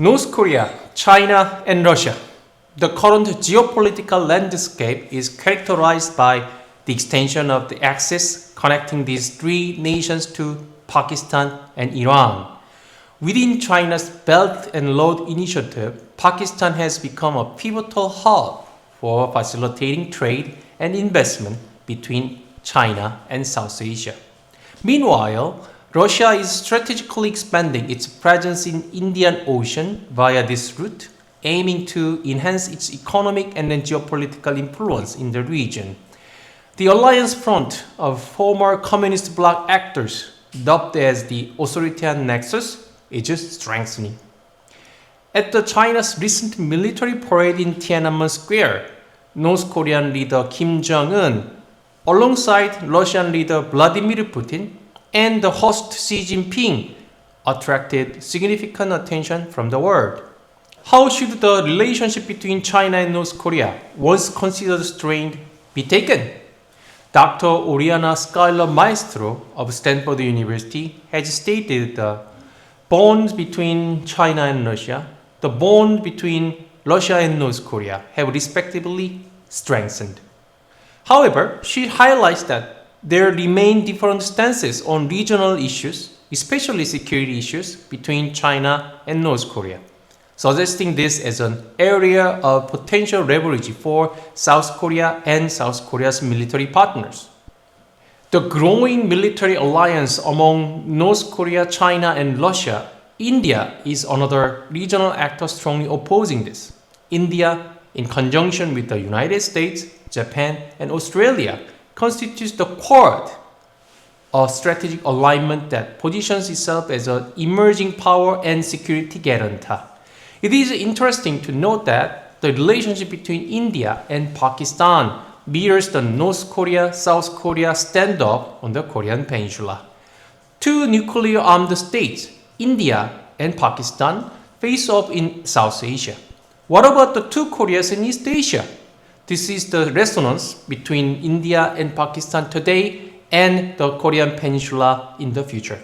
North Korea, China, and Russia. The current geopolitical landscape is characterized by the extension of the axis connecting these three nations to Pakistan and Iran. Within China's Belt and Road Initiative, Pakistan has become a pivotal hub for facilitating trade and investment between China and South Asia. Meanwhile, Russia is strategically expanding its presence in Indian Ocean via this route, aiming to enhance its economic and geopolitical influence in the region. The alliance front of former communist bloc actors, dubbed as the authoritarian nexus, is strengthening. At China's recent military parade in Tiananmen Square, North Korean leader Kim Jong-un, alongside Russian leader Vladimir Putin and the host Xi Jinping, attracted significant attention from the world. How should the relationship between China and North Korea, once considered strained, be taken? Dr. Oriana Skylar Mastro of Stanford University has stated the bonds between China and Russia, the bond between Russia and North Korea have respectively strengthened. However, she highlights that there remain different stances on regional issues, especially security issues, between China and North Korea, suggesting this as an area of potential leverage for South Korea and South Korea's military partners. The growing military alliance among North Korea, China, and Russia, India is another regional actor strongly opposing this. India, in conjunction with the United States, Japan, and Australia, constitutes the Quad, a strategic alignment that positions itself as an emerging power and security guarantor. It is interesting to note that the relationship between India and Pakistan mirrors the North Korea-South Korea standoff on the Korean Peninsula. Two nuclear-armed states, India and Pakistan, face off in South Asia. What about the two Koreas in East Asia? This is the resonance between India and Pakistan today and the Korean Peninsula in the future.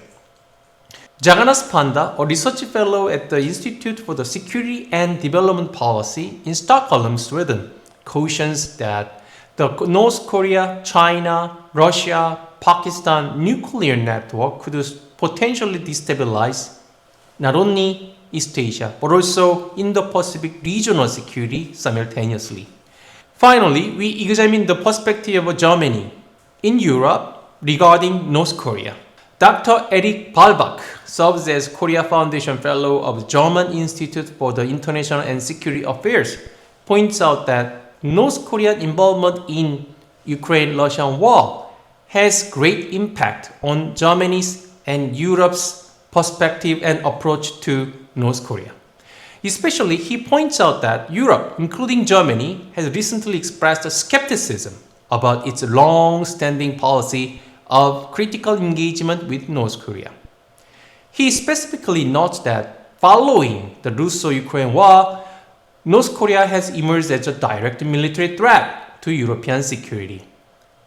Jagannath Panda, a research fellow at the Institute for the Security and Development Policy in Stockholm, Sweden, cautions that the North Korea, China, Russia, Pakistan nuclear network could potentially destabilize not only East Asia, but also Indo-Pacific regional security simultaneously. Finally, we examine the perspective of Germany in Europe regarding North Korea. Dr. Eric Balbach serves as Korea Foundation Fellow of German Institute for the International and Security Affairs, points out that North Korean involvement in Ukraine-Russian war has great impact on Germany's and Europe's perspective and approach to North Korea. Especially, he points out that Europe, including Germany, has recently expressed skepticism about its long-standing policy of critical engagement with North Korea. He specifically notes that following the Russo-Ukraine war, North Korea has emerged as a direct military threat to European security.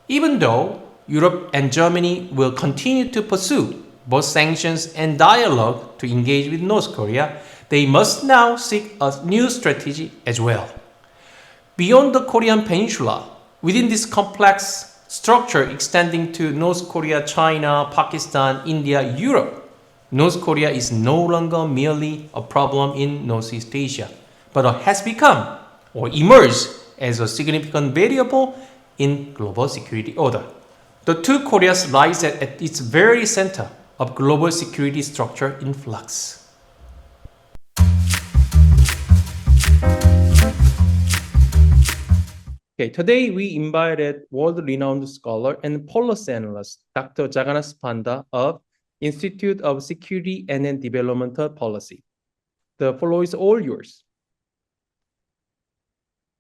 Even though Europe and Germany will continue to pursue both sanctions and dialogue to engage with North Korea, they must now seek a new strategy as well. Beyond the Korean Peninsula, within this complex structure extending to North Korea, China, Pakistan, India, Europe, North Korea is no longer merely a problem in Northeast Asia, but has become or emerged as a significant variable in global security order. The two Koreas lies at its very center of global security structure in flux. Okay, today we invited world-renowned scholar and policy analyst, Dr. Jagannath Panda of Institute of Security and Developmental Policy. The floor is all yours.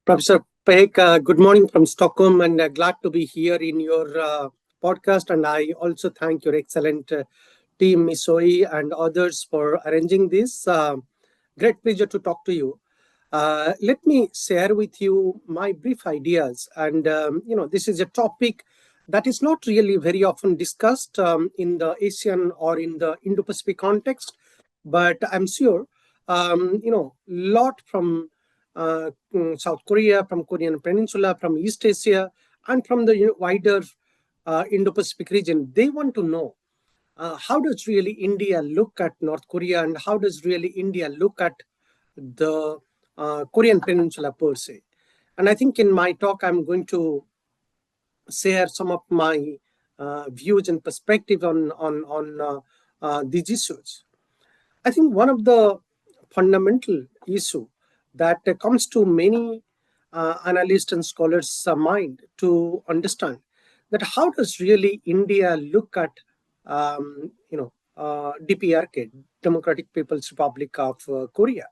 Professor Pehek, good morning from Stockholm, and glad to be here in your podcast. And I also thank your excellent team, Ms. Zoe, and others for arranging this. Great pleasure to talk to you. Let me share with you my brief ideas. And, this is a topic that is not really very often discussed in the Asian or in the Indo-Pacific context, but I'm sure lot from South Korea, from Korean Peninsula, from East Asia, and from the wider Indo-Pacific region. They want to know how does really India look at North Korea, and how does really India look at the Korean Peninsula per se. And I think in my talk, I'm going to share some of my views and perspective on these issues. I think one of the fundamental issue that comes to many analysts and scholars' mind to understand that how does really India look at DPRK, Democratic People's Republic of Korea.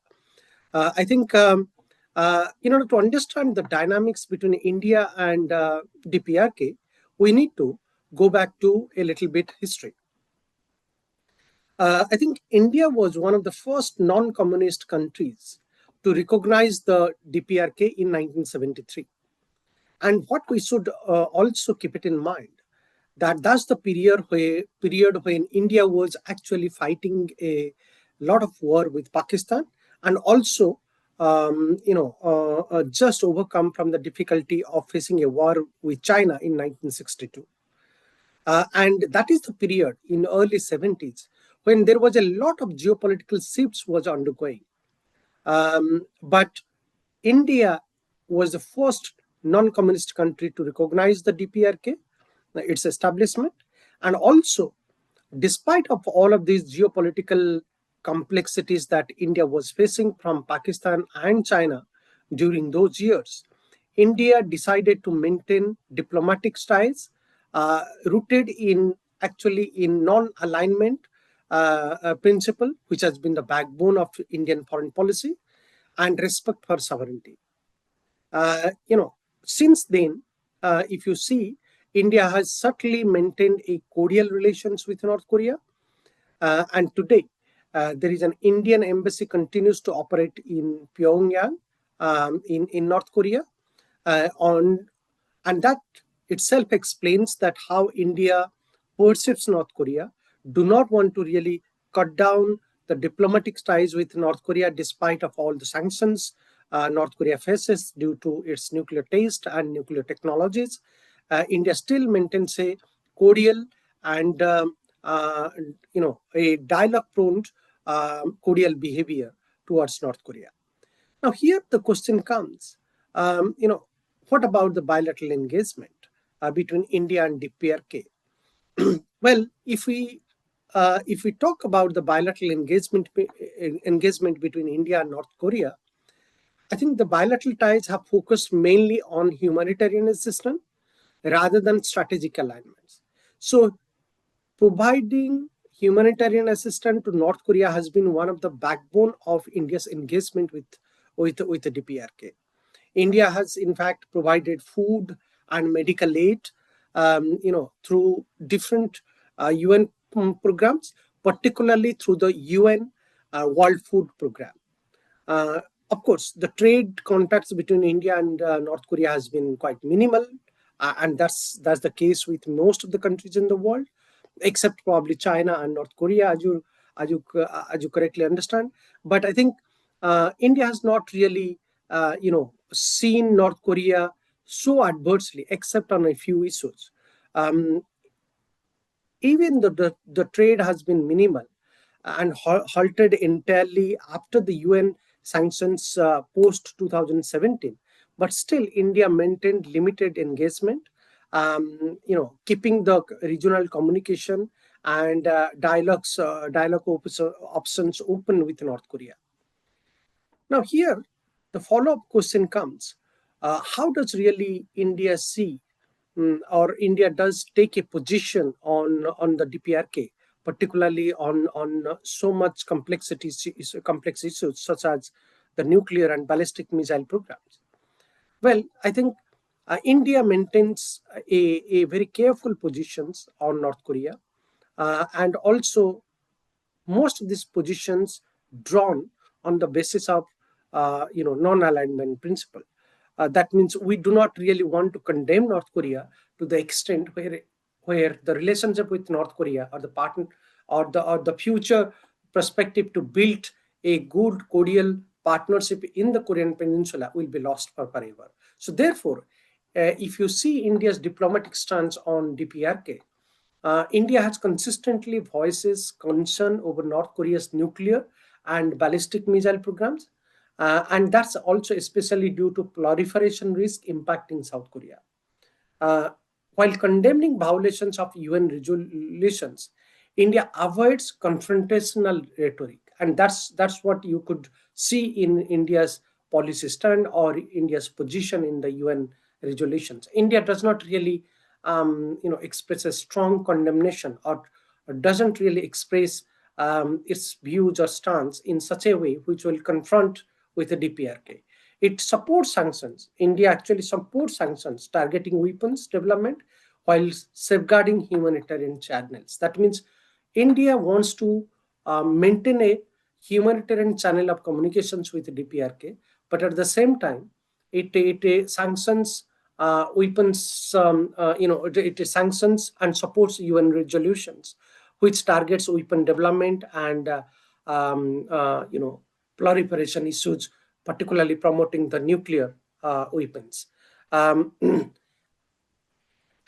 I think in order to understand the dynamics between India and DPRK, we need to go back to a little bit history. I think India was one of the first non-communist countries to recognize the DPRK in 1973. And what we should also keep it in mind, that that's the period when India was actually fighting a lot of war with Pakistan, and also just overcome from the difficulty of facing a war with China in 1962. And that is the period in early 70s when there was a lot of geopolitical shifts was undergoing. But India was the first non-communist country to recognize the DPRK, its establishment, and also, despite of all of these geopolitical complexities that India was facing from Pakistan and China during those years, India decided to maintain diplomatic ties rooted in non-alignment principle, which has been the backbone of Indian foreign policy, and respect for sovereignty. Since then, if you see, India has certainly maintained a cordial relations with North Korea. And today, there is an Indian embassy continues to operate in Pyongyang, in North Korea. And that itself explains that how India perceives North Korea, do not want to really cut down the diplomatic ties with North Korea despite of all the sanctions North Korea faces due to its nuclear test and nuclear technologies. India still maintains a cordial and a dialogue-prone cordial behavior towards North Korea. Now here the question comes, what about the bilateral engagement between India and DPRK? Well, if we talk about the bilateral engagement between India and North Korea, I think the bilateral ties have focused mainly on humanitarian assistance rather than strategic alignments. So providing humanitarian assistance to North Korea has been one of the backbone of India's engagement with the DPRK. India has in fact provided food and medical aid, through different UN programs, particularly through the UN World Food Program. Of course, the trade contacts between India and North Korea has been quite minimal, and that's the case with most of the countries in the world, except probably China and North Korea, as you correctly understand. But I think India has not really, seen North Korea so adversely, except on a few issues. Even though the trade has been minimal and halted entirely after the UN sanctions post 2017, but still India maintained limited engagement, keeping the regional communication and dialogue options open with North Korea. Now here, the follow-up question comes, how does really India see, or India does take a position on the DPRK, particularly on so much complex issues such as the nuclear and ballistic missile programs? Well, I think India maintains a very careful positions on North Korea, and also most of these positions drawn on the basis of non-alignment principle. That means we do not really want to condemn North Korea to the extent where the relationship with North Korea or the partner or the future perspective to build a good cordial partnership in the Korean Peninsula will be lost forever. So therefore, if you see India's diplomatic stance on DPRK, India has consistently voices concern over North Korea's nuclear and ballistic missile programs, and that's also especially due to proliferation risk impacting South Korea. While condemning violations of UN resolutions, India avoids confrontational rhetoric, and that's what you could see in India's policy stand or India's position in the UN resolutions. India does not really, express a strong condemnation or doesn't really express its views or stance in such a way which will confront with the DPRK. It supports sanctions. India actually supports sanctions targeting weapons development while safeguarding humanitarian channels. That means India wants to maintain a humanitarian channel of communications with the DPRK, but at the same time, it sanctions weapons, it sanctions and supports UN resolutions, which targets weapon development and proliferation issues, particularly promoting the nuclear weapons. And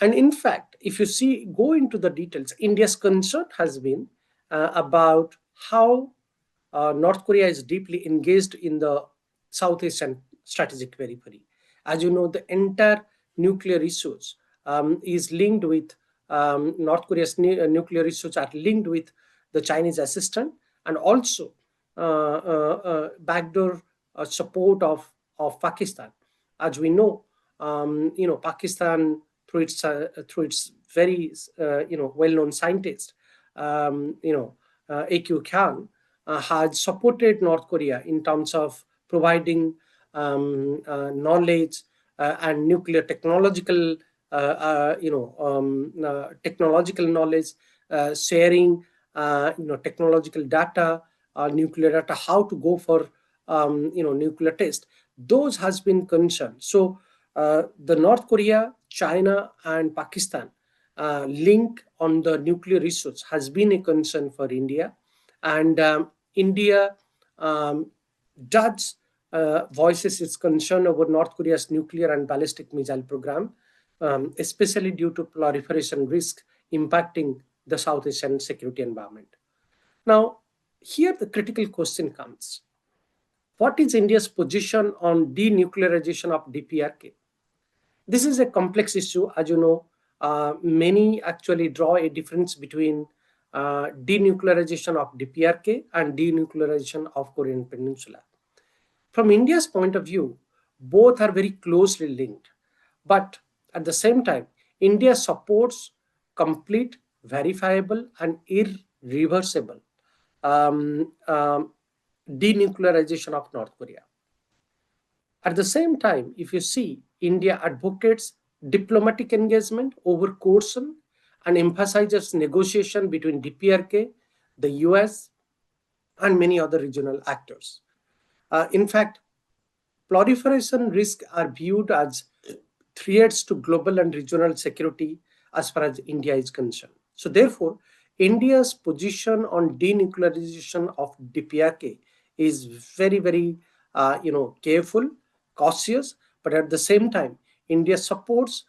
in fact, if you go into the details, India's concern has been about how North Korea is deeply engaged in the South Asian strategic periphery. As you know, the entire nuclear issues is linked with North Korea's nuclear issues are linked with the Chinese assistance and also backdoor support of Pakistan. As we know, Pakistan through its very well-known scientist, A.Q. Khan, has supported North Korea in terms of providing knowledge and nuclear technological technological knowledge, sharing technological data, nuclear data, how to go for nuclear test. Those has been concerned. So the North Korea, China, and Pakistan link on the nuclear issues has been a concern for India, and India does voices its concern over North Korea's nuclear and ballistic missile program, especially due to proliferation risk impacting the South Asian security environment. Now, here the critical question comes. What is India's position on denuclearization of DPRK? This is a complex issue. As you know, many actually draw a difference between denuclearization of DPRK and denuclearization of Korean Peninsula. From India's point of view, both are very closely linked. But at the same time, India supports complete, verifiable, and irreversible denuclearization of North Korea. At the same time, if you see, India advocates diplomatic engagement over coercion and emphasizes negotiation between DPRK, the US, and many other regional actors. In fact, proliferation risks are viewed as threats to global and regional security as far as India is concerned. So therefore, India's position on denuclearization of DPRK is very, very careful, cautious, but at the same time, India supports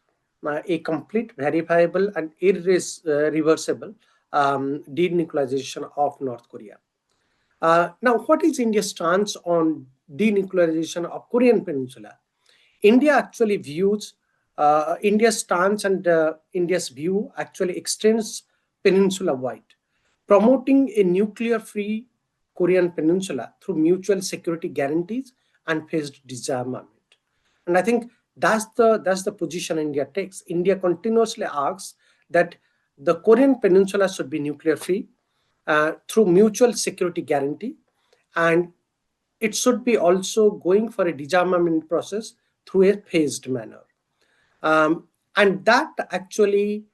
a complete, verifiable, and irreversible denuclearization of North Korea. Now, what is India's stance on denuclearization of Korean Peninsula? India actually views India's stance and India's view actually extends peninsula-wide, promoting a nuclear-free Korean Peninsula through mutual security guarantees and phased disarmament. And I think that's the position India takes. India continuously asks that the Korean Peninsula should be nuclear-free through mutual security guarantee, and it should be also going for a disarmament process through a phased manner. And that actually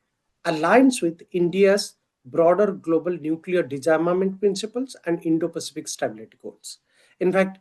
aligns with India's broader global nuclear disarmament principles and Indo-Pacific stability goals. In fact,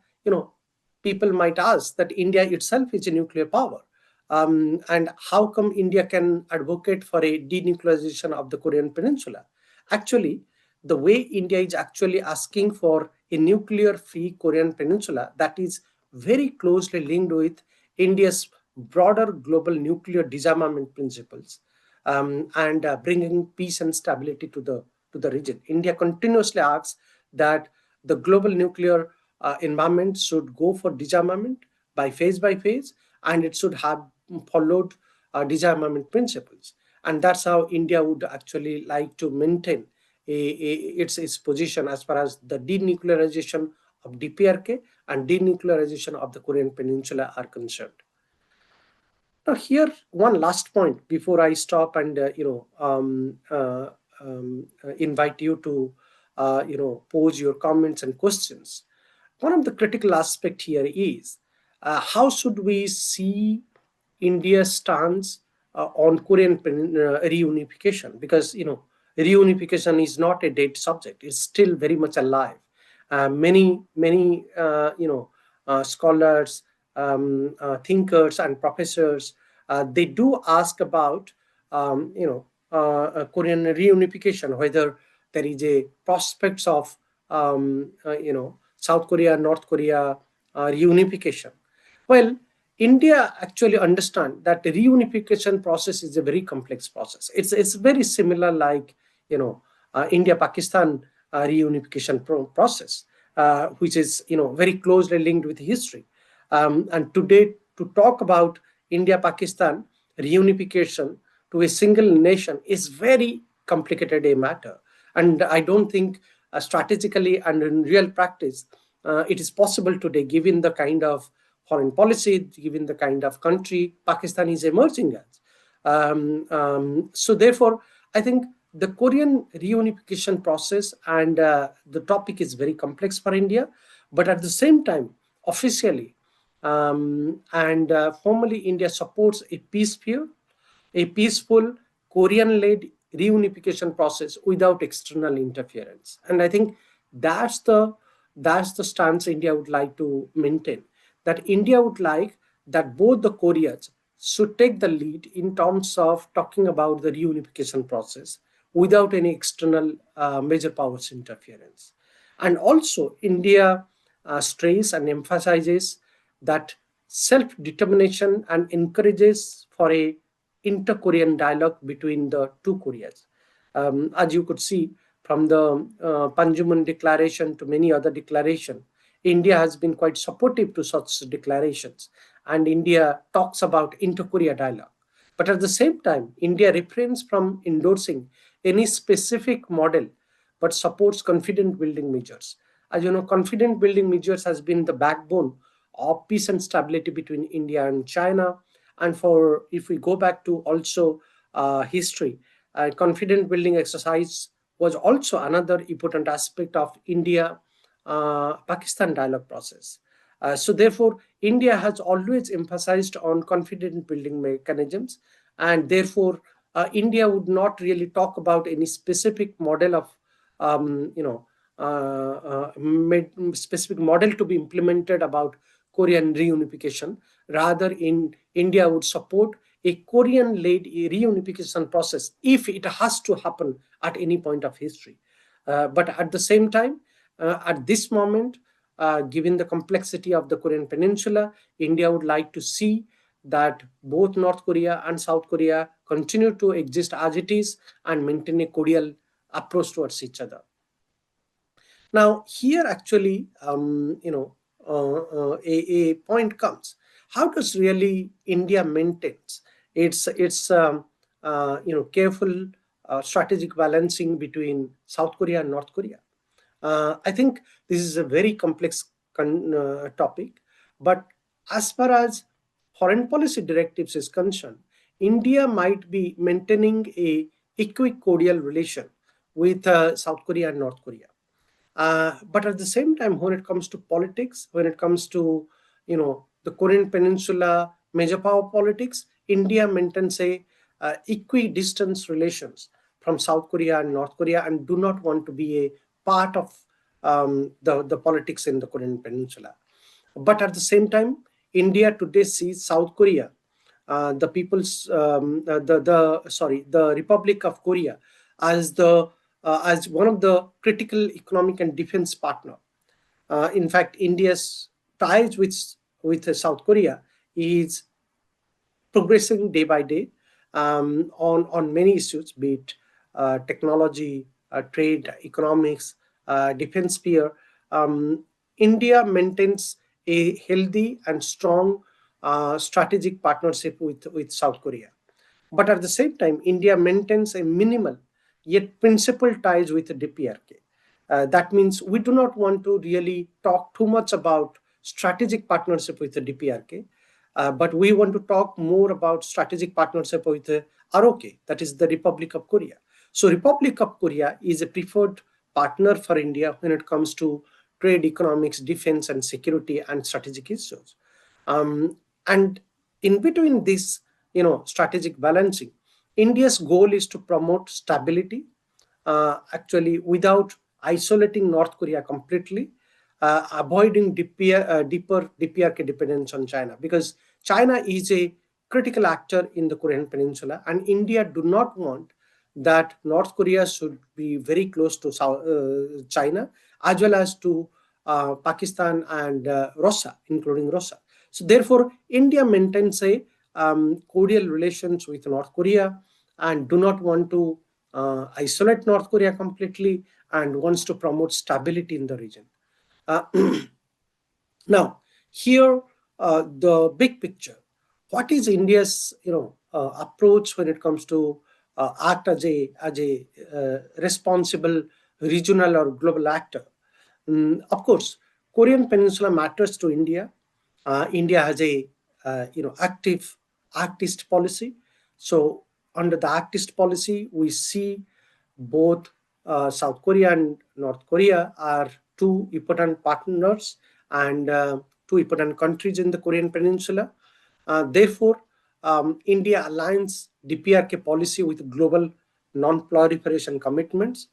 people might ask that India itself is a nuclear power. And how come India can advocate for a denuclearization of the Korean Peninsula? Actually, the way India is actually asking for a nuclear-free Korean peninsula that is very closely linked with India's broader global nuclear disarmament principles, and bringing peace and stability to the region. India continuously asks that the global nuclear environment should go for disarmament by phase, and it should have followed disarmament principles. And that's how India would actually like to maintain its position as far as the denuclearization of DPRK and denuclearization of the Korean Peninsula are concerned. Now, here one last point before I stop and invite you to pose your comments and questions. One of the critical aspects here is how should we see India's stance on Korean reunification? Because reunification is not a dead subject; it's still very much alive. Many scholars, thinkers, and professors, they do ask about Korean reunification, whether there is a prospects of South Korea, North Korea reunification. Well, India actually understands that the reunification process is a very complex process. It's very similar like India-Pakistan reunification process, which is very closely linked with history. And today, to talk about India-Pakistan reunification to a single nation is very complicated a matter. And I don't think strategically and in real practice, it is possible today, given the kind of foreign policy, given the kind of country Pakistan is emerging as. So therefore, I think the Korean reunification process and the topic is very complex for India, but at the same time, officially and formally, India supports a peaceful Korean-led reunification process without external interference. And I think that's the stance India would like to maintain. That India would like that both the Koreas should take the lead in terms of talking about the reunification process without any external major powers interference. And also, India stresses and emphasizes that self-determination and encourages for a inter-Korean dialogue between the two Koreas. As you could see from the Panjuman Declaration to many other declarations, India has been quite supportive to such declarations, and India talks about inter-Korea dialogue. But at the same time, India refrains from endorsing any specific model, but supports confidence building measures. As you know, confidence building measures has been the backbone of peace and stability between India and China. And if we go back to also history, confidence building exercise was also another important aspect of India-Pakistan dialogue process. So therefore, India has always emphasized on confidence building mechanisms, and therefore, India would not really talk about any specific model of, specific model to be implemented about Korean reunification. Rather, India would support a Korean-led reunification process if it has to happen at any point of history. But at the same time, at this moment, given the complexity of the Korean Peninsula, India would like to see that both North Korea and South Korea continue to exist as it is and maintain a cordial approach towards each other. Now, here actually, a point comes. How does really India maintains its careful strategic balancing between South Korea and North Korea? I think this is a very complex topic, but as far as foreign policy directives is concerned, India might be maintaining a equicordial relation with South Korea and North Korea. But at the same time, when it comes to politics, when it comes to the Korean Peninsula major power politics, India maintains a equidistant relations from South Korea and North Korea and do not want to be a part of the politics in the Korean Peninsula. But at the same time, India today sees South Korea, the Republic of Korea, as one of the critical economic and defense partner. In fact, India's ties with South Korea is progressing day by day on many issues, be it technology, trade, economics, defense sphere. India maintains a healthy and strong strategic partnership with South Korea. But at the same time, India maintains a minimal yet principled ties with the DPRK. That means we do not want to really talk too much about strategic partnership with the DPRK, but we want to talk more about strategic partnership with the ROK, that is the Republic of Korea. So Republic of Korea is a preferred partner for India when it comes to trade, economics, defense, and security and strategic issues. And in between this, strategic balancing, India's goal is to promote stability, actually without isolating North Korea completely, avoiding deeper DPRK dependence on China, because China is a critical actor in the Korean Peninsula, and India do not want that North Korea should be very close to China, as well as to Pakistan and Russia, including Russia. So therefore, India maintains a cordial relations with North Korea and do not want to isolate North Korea completely, and wants to promote stability in the region. Now, here, the big picture. What is India's approach when it comes to act as a responsible regional or global actor? Of course, Korean Peninsula matters to India. India has a active Act East policy. So under the Act East policy, we see both South Korea and North Korea are two important partners and two important countries in the Korean Peninsula. Therefore, India aligns DPRK policy with global non-proliferation commitments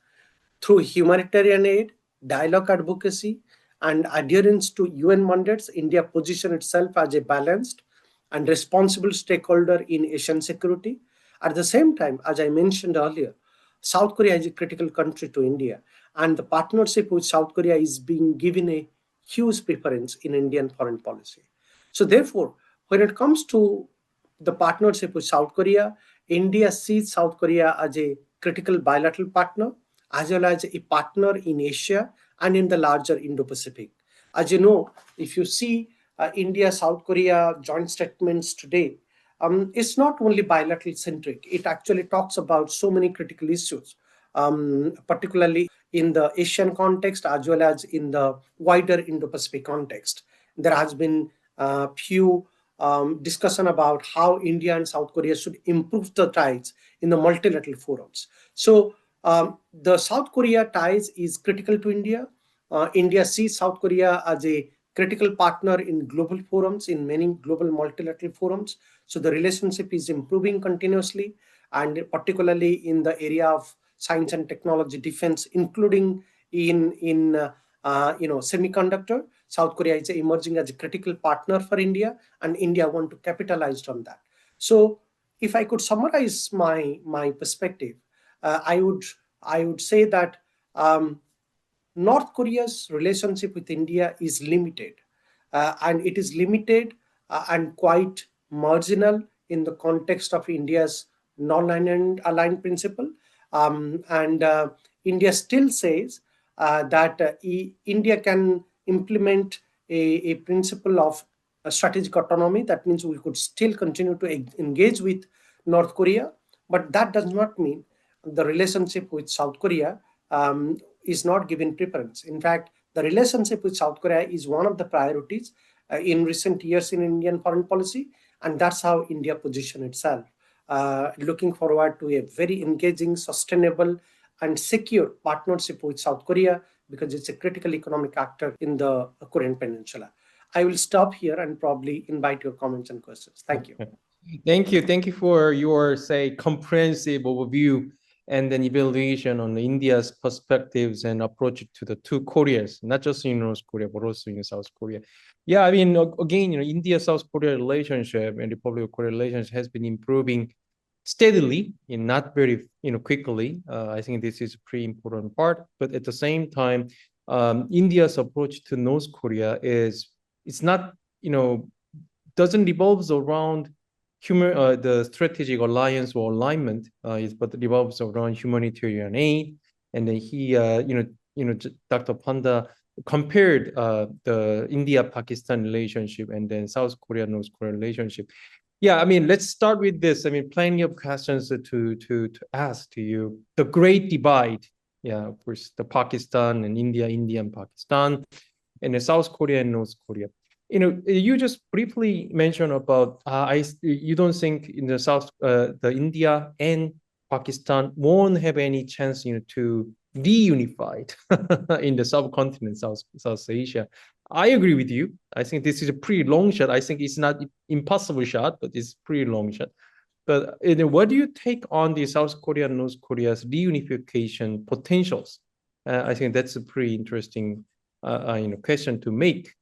through humanitarian aid, dialogue advocacy, and adherence to UN mandates. India positions itself as a balanced and responsible stakeholder in Asian security. At the same time, as I mentioned earlier, South Korea is a critical country to India, and the partnership with South Korea is being given a huge preference in Indian foreign policy. So therefore, when it comes to the partnership with South Korea, India sees South Korea as a critical bilateral partner, as well as a partner in Asia and in the larger Indo-Pacific. As you know, if you see India-South Korea joint statements today, it's not only bilateral centric. It actually talks about so many critical issues, particularly in the Asian context as well as in the wider Indo-Pacific context. There has been few discussion about how India and South Korea should improve the ties in the multilateral forums. So the South Korea ties is critical to India. India sees South Korea as a critical partner in global forums, in many global multilateral forums. So the relationship is improving continuously, and particularly in the area of science and technology, defense, including in semiconductor. South Korea is emerging as a critical partner for India, and India want to capitalize on that. So if I could summarize my perspective, I would say that North Korea's relationship with India is limited, and it is limited and quite marginal in the context of India's non-aligned principle. And India still says that India can implement a principle of strategic autonomy. That means we could still continue to engage with North Korea, but that does not mean the relationship with South Korea is not given preference. In fact, the relationship with South Korea is one of the priorities in recent years in Indian foreign policy, and that's how India positions itself. Looking forward to a very engaging, sustainable, and secure partnership with South Korea, because it's a critical economic actor in the Korean Peninsula. I will stop here and probably invite your comments and questions. Thank you. Thank you. Thank you for your, comprehensive overview and then evaluation on India's perspectives and approach to the two Koreas, not just in North Korea, but also in South Korea. Yeah, I mean, again, India-South Korea relationship and Republic of Korea relationship has been improving steadily and not very, quickly. I think this is a pretty important part, but at the same time, India's approach to North Korea it's not, doesn't revolve around the strategic alliance or alignment, but revolves around humanitarian aid. And then he, Dr. Panda compared the India-Pakistan relationship and then South Korea-North Korea relationship. Yeah, I mean, let's start with this. I mean, plenty of questions to ask to you. The Great Divide, yeah, of course, the Pakistan and India and Pakistan, and the South Korea and North Korea. You just briefly mentioned about you don't think in the South, the India and Pakistan won't have any chance, to reunified in the subcontinent, South Asia. I agree with you. I think this is a pretty long shot. I think it's not impossible shot, but it's pretty long shot. But what do you take on the South Korea and North Korea's reunification potentials? I think that's a pretty interesting question to make.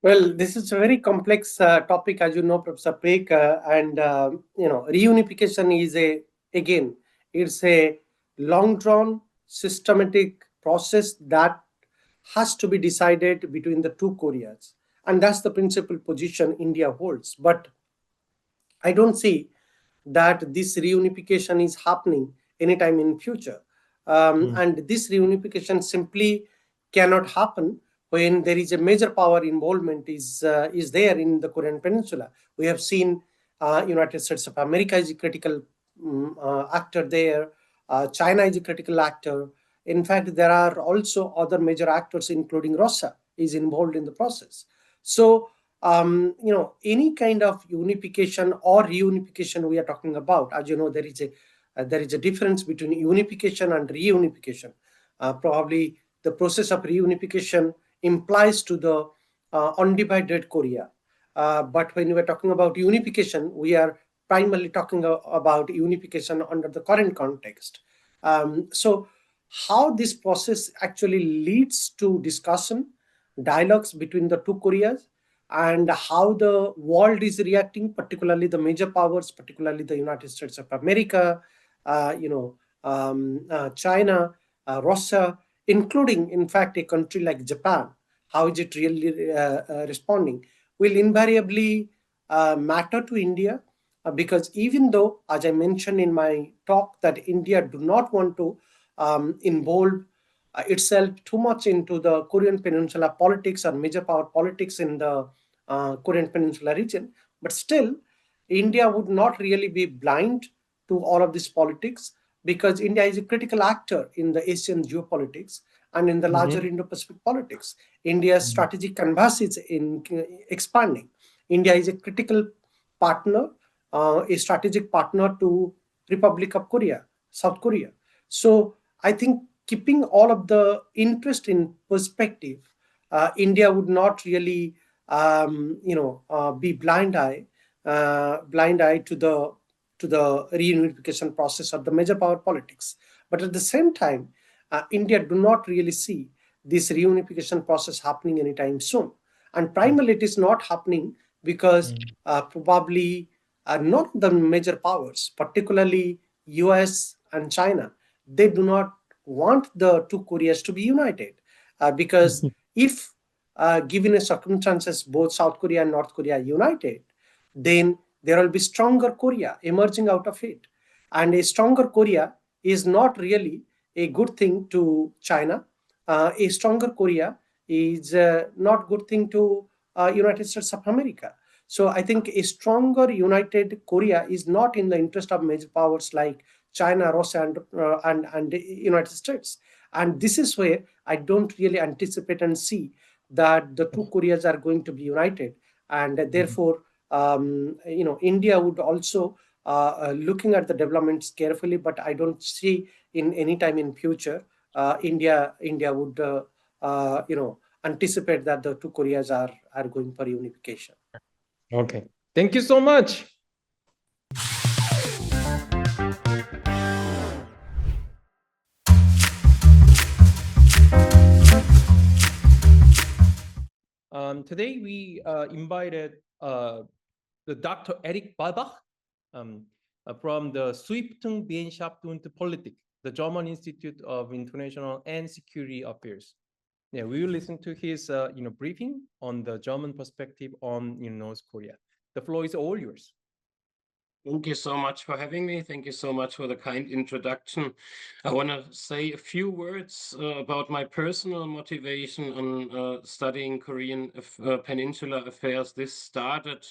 Well, this is a very complex topic, as you know, Professor Peck, and reunification is it's a long-drawn, systematic process that has to be decided between the two Koreas, and that's the principal position India holds. But I don't see that this reunification is happening anytime in future, and this reunification simply cannot happen when there is a major power involvement is there in the Korean Peninsula. We have seen United States of America is a critical actor there. China is a critical actor. In fact, there are also other major actors, including Russia, is involved in the process. So, any kind of unification or reunification we are talking about, as you know, there is a difference between unification and reunification. Probably the process of reunification implies to the undivided Korea. But when we are talking about unification, we are primarily talking about unification under the current context. So how this process actually leads to discussion, dialogues between the two Koreas, and how the world is reacting, particularly the major powers, particularly the United States of America, China, Russia, including, in fact, a country like Japan, how is it really responding, will invariably matter to India, because even though, as I mentioned in my talk, that India do not want to involve itself too much into the Korean Peninsula politics or major power politics in the Korean Peninsula region, but still, India would not really be blind to all of this politics, because India is a critical actor in the Asian geopolitics and in the larger Indo-Pacific politics. India's strategic canvas is expanding. India is a critical partner, a strategic partner to Republic of Korea, South Korea. So I think keeping all of the interest in perspective, India would not really, be blind eye to the reunification process of the major power politics. But at the same time, India do not really see this reunification process happening anytime soon. And primarily it is not happening because probably not the major powers, particularly US and China, they do not want the two Koreas to be united. Because if given a circumstances, both South Korea and North Korea are united, then there will be stronger Korea emerging out of it. And a stronger Korea is not really a good thing to China. A stronger Korea is not good thing to United States of America. So I think a stronger united Korea is not in the interest of major powers like China, Russia, and the United States. And this is where I don't really anticipate and see that the two Koreas are going to be united. And therefore, India would also looking at the developments carefully, but I don't see in any time in future India would anticipate that the two Koreas are going for unification. Okay, thank you so much. Today we invited the Dr. Eric Balbach from the Stiftung Wissenschaft und Politik. the German Institute of International and Security Affairs. Yeah, we will listen to his briefing on the German perspective on North Korea. The floor is all yours. Thank you so much for having me. Thank you so much for the kind introduction. I want to say a few words about my personal motivation on studying Korean Peninsular affairs. This started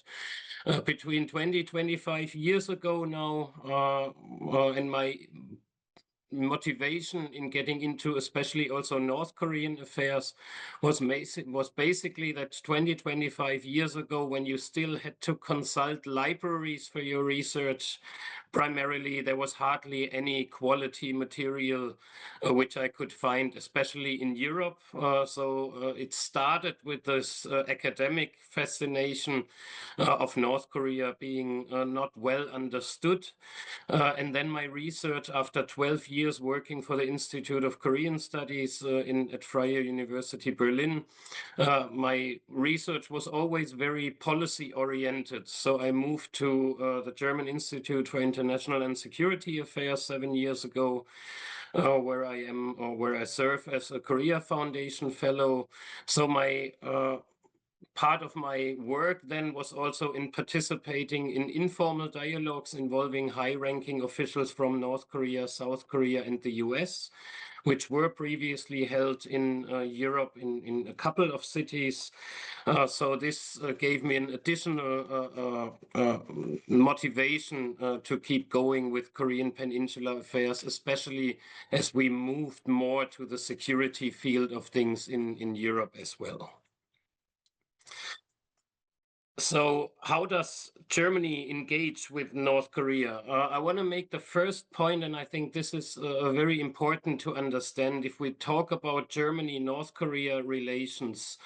between 25 years ago now, and my motivation in getting into especially also North Korean affairs was basically that 25 years ago, when you still had to consult libraries for your research, primarily there was hardly any quality material which I could find, especially in Europe. So it started with this academic fascination of North Korea being not well understood. And then my research, after 12 years working for the Institute of Korean Studies at Freie University Berlin, my research was always very policy oriented. So I moved to the German Institute for International and Security Affairs 7 years ago, where I serve as a Korea Foundation Fellow. So my part of my work then was also in participating in informal dialogues involving high-ranking officials from North Korea, South Korea, and the US, which were previously held in Europe in a couple of cities. So this gave me an additional motivation to keep going with Korean Peninsular affairs, especially as we moved more to the security field of things in Europe as well. So how does Germany engage with North Korea? I want to make the first point, and I think this is very important to understand. If we talk about Germany-North Korea relations,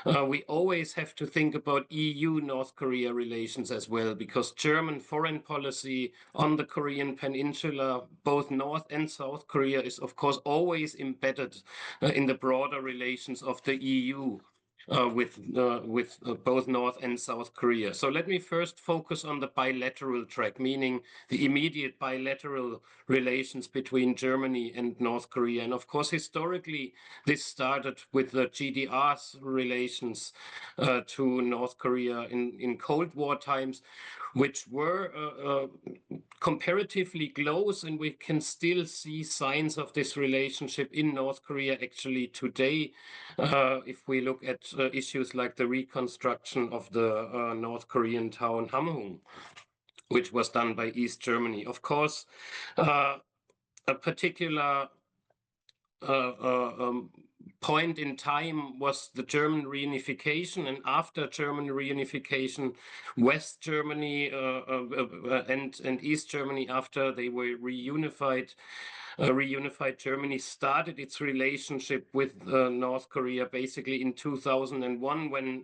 we always have to think about EU-North Korea relations as well, because German foreign policy on the Korean Peninsula, both North and South Korea, is of course always embedded in the broader relations of the EU. With both North and South Korea. So let me first focus on the bilateral track, meaning the immediate bilateral relations between Germany and North Korea. And of course, historically, this started with the GDR's relations to North Korea in Cold War times, which were comparatively close, and we can still see signs of this relationship in North Korea actually today, if we look at issues like the reconstruction of the North Korean town Hamhung, which was done by East Germany. Of course, a particular point in time was the German reunification, and after German reunification, West Germany and East Germany, after they were reunified, Germany started its relationship with North Korea basically in 2001, when,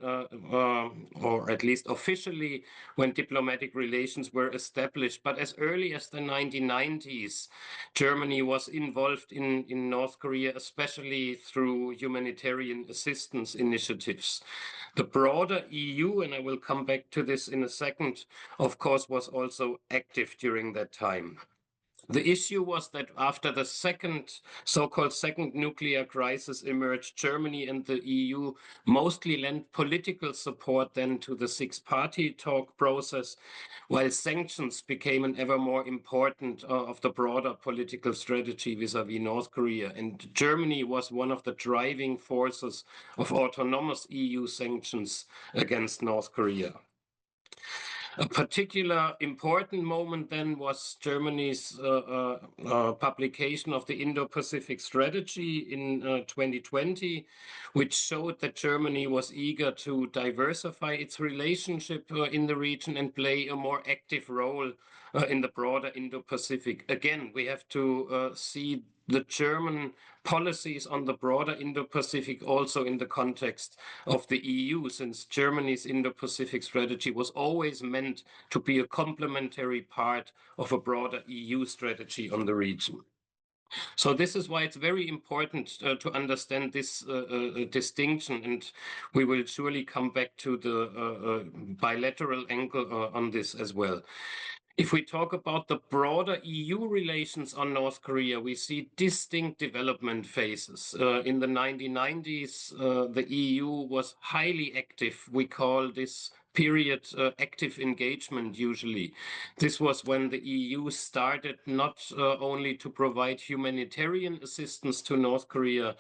or at least officially, when diplomatic relations were established. But as early as the 1990s, Germany was involved in North Korea, especially through humanitarian assistance initiatives. The broader EU, and I will come back to this in a second, of course, was also active during that time. The issue was that after the so-called second nuclear crisis emerged, Germany and the EU mostly lent political support then to the six-party talk process, while sanctions became an ever more important of the broader political strategy vis-à-vis North Korea. And Germany was one of the driving forces of autonomous EU sanctions against North Korea. A particular important moment then was Germany's publication of the Indo-Pacific strategy in 2020, which showed that Germany was eager to diversify its relationship in the region and play a more active role in the broader Indo-Pacific. Again, we have to see the German policies on the broader Indo-Pacific also in the context of the EU, since Germany's Indo-Pacific strategy was always meant to be a complementary part of a broader EU strategy on the region. So this is why it's very important to understand this distinction, and we will surely come back to the bilateral angle on this as well. If we talk about the broader EU relations on North Korea, we see distinct development phases. In the 1990s, the EU was highly active. We call this period active engagement usually. This was when the EU started not only to provide humanitarian assistance to North Korea,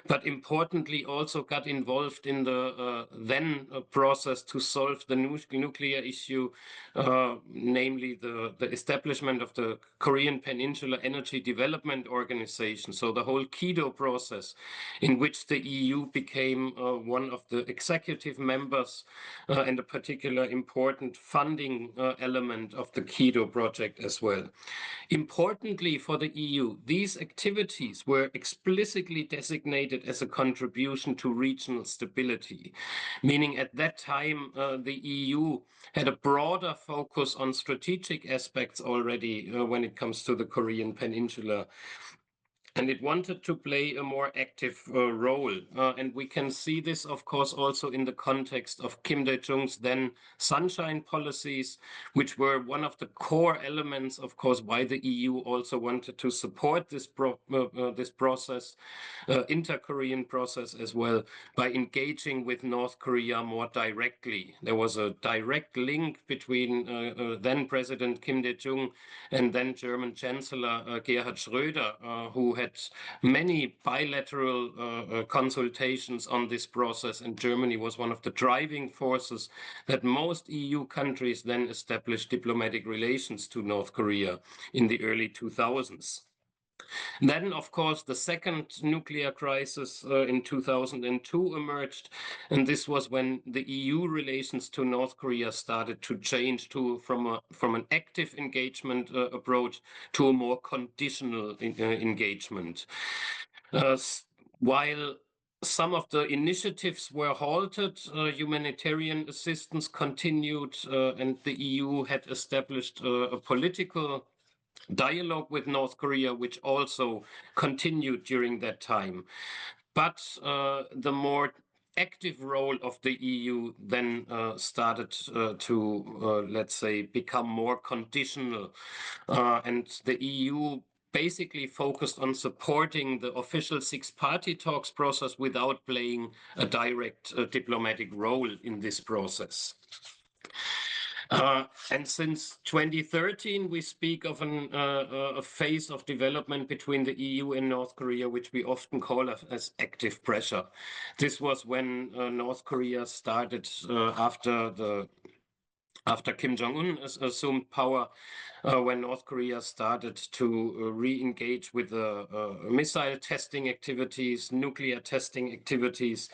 but importantly also got involved in the then process to solve the nuclear issue, namely the establishment of the Korean Peninsula Energy Development Organization. So the whole KEDO process, in which the EU became one of the executive members and a particular important funding element of the KEDO project as well. Importantly for the EU, these activities were explicitly designated as a contribution to regional stability, meaning at that time the EU had a broader focus on strategic aspects already when it comes to the Korean Peninsula. And it wanted to play a more active role. And we can see this, of course, also in the context of Kim Dae-jung's then sunshine policies, which were one of the core elements, of course, why the EU also wanted to support this process, inter-Korean process as well, by engaging with North Korea more directly. There was a direct link between then President Kim Dae-jung and then German Chancellor Gerhard Schröder, who had many bilateral consultations on this process, and Germany was one of the driving forces that most EU countries then established diplomatic relations to North Korea in the early 2000s. Then, of course, the second nuclear crisis in 2002 emerged, and this was when the EU relations to North Korea started to change from an active engagement approach to a more conditional engagement. While some of the initiatives were halted, humanitarian assistance continued, and the EU had established a political dialogue with North Korea, which also continued during that time. But the more active role of the EU then started to, let's say, become more conditional. And the EU basically focused on supporting the official six-party talks process without playing a direct diplomatic role in this process. And since 2013, we speak of a phase of development between the EU and North Korea, which we often call as active pressure. This was when North Korea started after Kim Jong-un assumed power, when North Korea started to re-engage with missile testing activities, nuclear testing activities.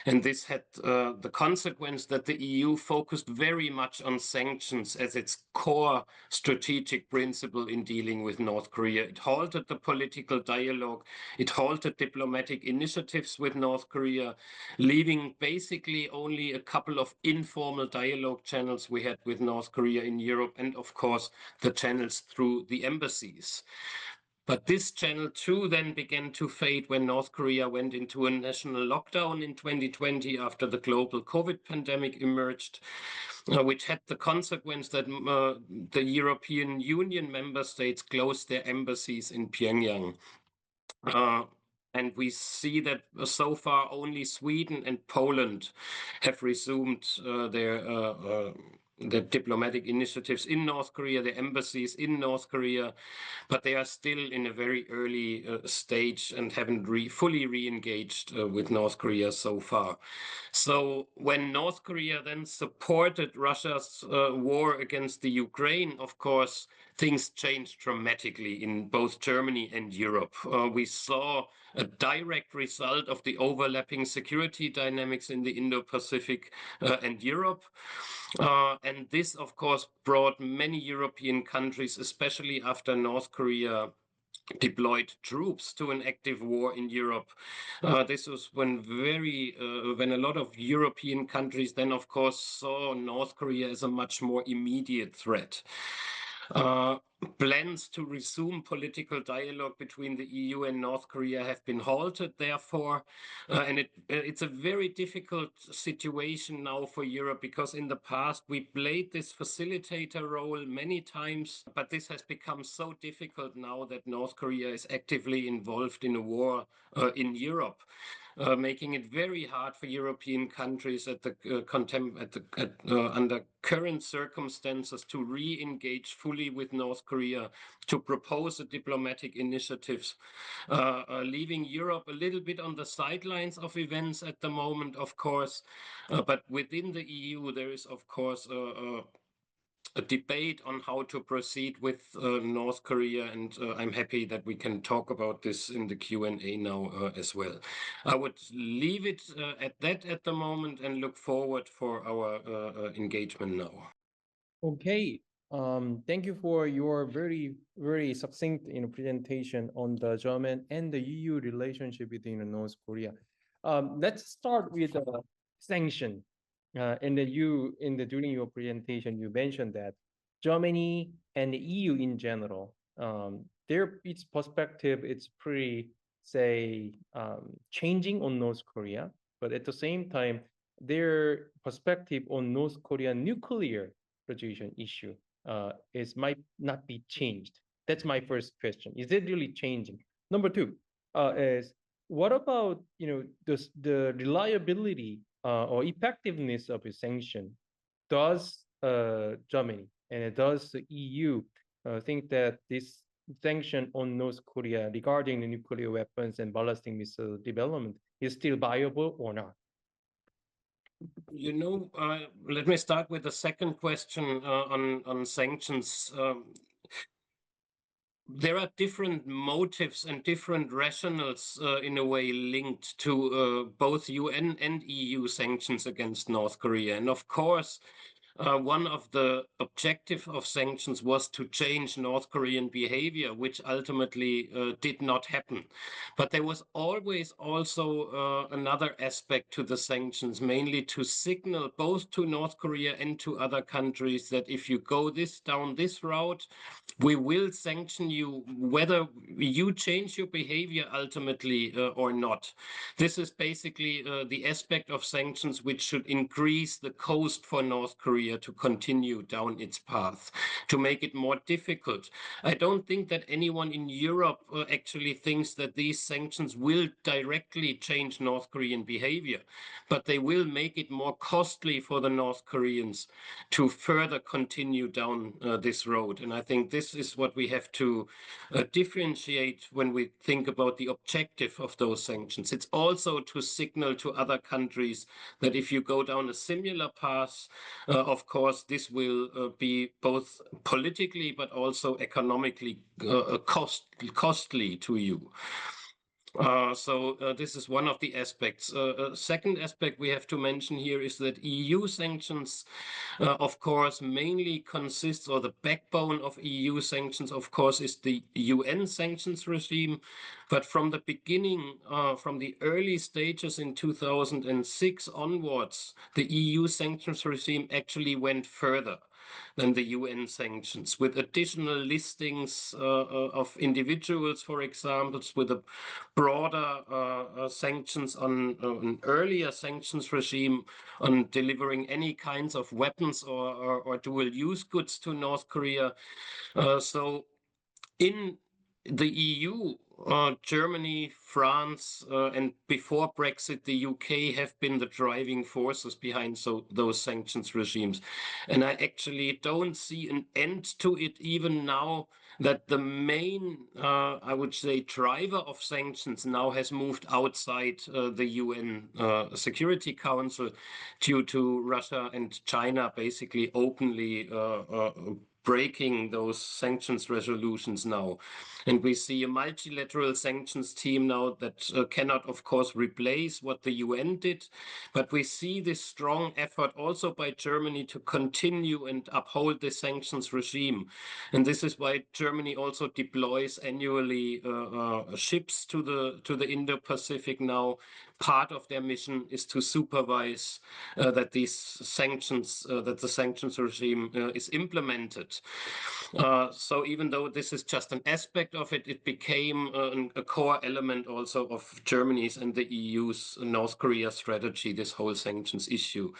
And this had the consequence that the EU focused very much on sanctions as its core strategic principle in dealing with North Korea. It halted the political dialogue. It halted diplomatic initiatives with North Korea, leaving basically only a couple of informal dialogue channels we had with North Korea in Europe, and of course the channels through the embassies. But this channel too then began to fade when North Korea went into a national lockdown in 2020 after the global COVID pandemic emerged, which had the consequence that the European Union member states closed their embassies in Pyongyang. And we see that so far only Sweden and Poland have resumed their diplomatic initiatives in North Korea, their embassies in North Korea, but they are still in a very early stage and haven't fully re-engaged with North Korea so far. So when North Korea then supported Russia's war against the Ukraine, of course, things changed dramatically in both Germany and Europe. We saw a direct result of the overlapping security dynamics in the Indo-Pacific and Europe. And this, of course, brought many European countries, especially after North Korea deployed troops to an active war in Europe. This was when a lot of European countries then, of course, saw North Korea as a much more immediate threat. plans to resume political dialogue between the EU and North Korea have been halted, therefore. And it's a very difficult situation now for Europe, because in the past we played this facilitator role many times, but this has become so difficult now that North Korea is actively involved in a war in Europe. Making it very hard for European countries under current circumstances to re-engage fully with North Korea, to propose a diplomatic initiatives, leaving Europe a little bit on the sidelines of events at the moment, of course. But within the EU, there is, of course, a debate on how to proceed with North Korea, and I'm happy that we can talk about this in the Q&A now as well. I would leave it at that at the moment and look forward for our engagement now. Okay. Thank you for your very, very succinct presentation on the German and the EU relationship between North Korea. Let's start with the sanction. And then during your presentation, you mentioned that Germany and the EU in general, its perspective, it's pretty, changing on North Korea, but at the same time, their perspective on North Korean nuclear graduation issue might not be changed. That's my first question. Is it really changing? Number two is, what about the reliability or effectiveness of a sanction? Does Germany and does the EU think that this sanction on North Korea regarding the nuclear weapons and ballistic missile development is still viable or not? Let me start with the second question on sanctions. There are different motives and different rationales in a way linked to both UN and EU sanctions against North Korea. And of course, one of the objectives of sanctions was to change North Korean behavior, which ultimately did not happen. But there was always also another aspect to the sanctions, mainly to signal both to North Korea and to other countries that if you go down this route, we will sanction you whether you change your behavior ultimately or not. This is basically the aspect of sanctions which should increase the cost for North Korea to continue down its path, to make it more difficult. I don't think that anyone in Europe actually thinks that these sanctions will directly change North Korean behavior, but they will make it more costly for the North Koreans to further continue down this road. And I think this is what we have to differentiate when we think about the objective of those sanctions. It's also to signal to other countries that if you go down a similar path, of course, this will be both politically but also economically costly to you. So this is one of the aspects. Second aspect we have to mention here is that EU sanctions, of course, mainly consists, or the backbone of EU sanctions, of course, is the UN sanctions regime. But from the beginning, from the early stages in 2006 onwards, the EU sanctions regime actually went further than the UN sanctions, with additional listings of individuals, for example, with a broader sanctions on an earlier sanctions regime on delivering any kinds of weapons or dual-use goods to North Korea. So in the EU, Germany, France, and before Brexit, the UK have been the driving forces behind those sanctions regimes. And I actually don't see an end to it even now, that the main, I would say, driver of sanctions now has moved outside the UN Security Council due to Russia and China basically openly breaking those sanctions resolutions now. And we see a multilateral sanctions team now that cannot, of course, replace what the UN did. But we see this strong effort also by Germany to continue and uphold the sanctions regime. And this is why Germany also deploys annually ships to the Indo-Pacific now, part of their mission is to supervise that these sanctions, that the sanctions regime is implemented. So even though this is just an aspect of it, it became a core element also of Germany's and the EU's North Korea strategy, this whole sanctions issue.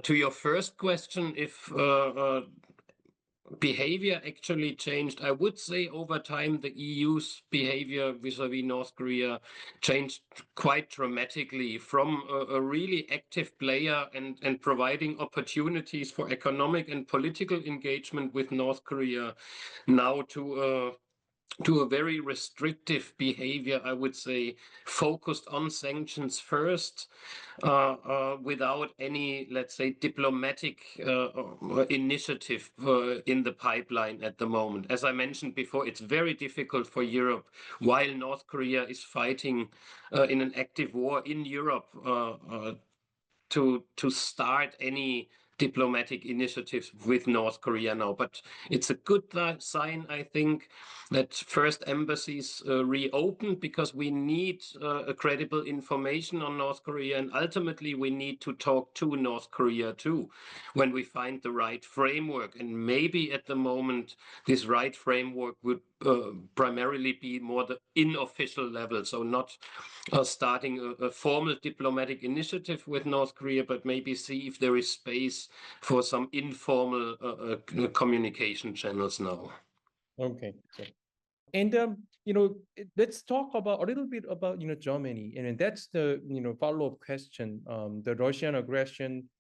To your first question, if behavior actually changed, I would say over time the EU's behavior vis-a-vis North Korea changed quite dramatically from a really active player and providing opportunities for economic and political engagement with North Korea now to a very restrictive behavior, I would say, focused on sanctions first, without any, let's say, diplomatic initiative in the pipeline at the moment. As I mentioned before, it's very difficult for Europe, while North Korea is fighting in an active war in Europe, to start any diplomatic initiatives with North Korea now. But it's a good sign, I think, that first embassies reopened, because we need credible information on North Korea, and ultimately we need to talk to North Korea too when we find the right framework. And maybe at the moment this right framework would primarily be more the unofficial level, so not starting a formal diplomatic initiative with North Korea, but maybe see if there is space for some informal communication channels now. Okay. And let's talk about a little bit about Germany, and that's the follow-up question. The Russian aggression.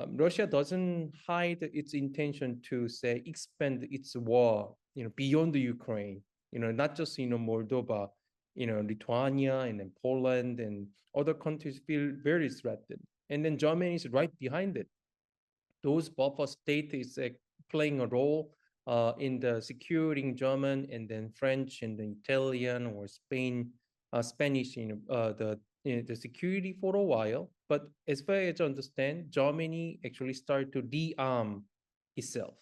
Russia doesn't hide its intention to say expand its war, beyond the Ukraine. Not just Moldova, Lithuania and then Poland and other countries feel very threatened, and then Germany is right behind it. Those buffer states is playing a role in the securing German and then French and then Italian or Spanish, the security for a while. But as far as I understand, Germany actually started to de-arm itself,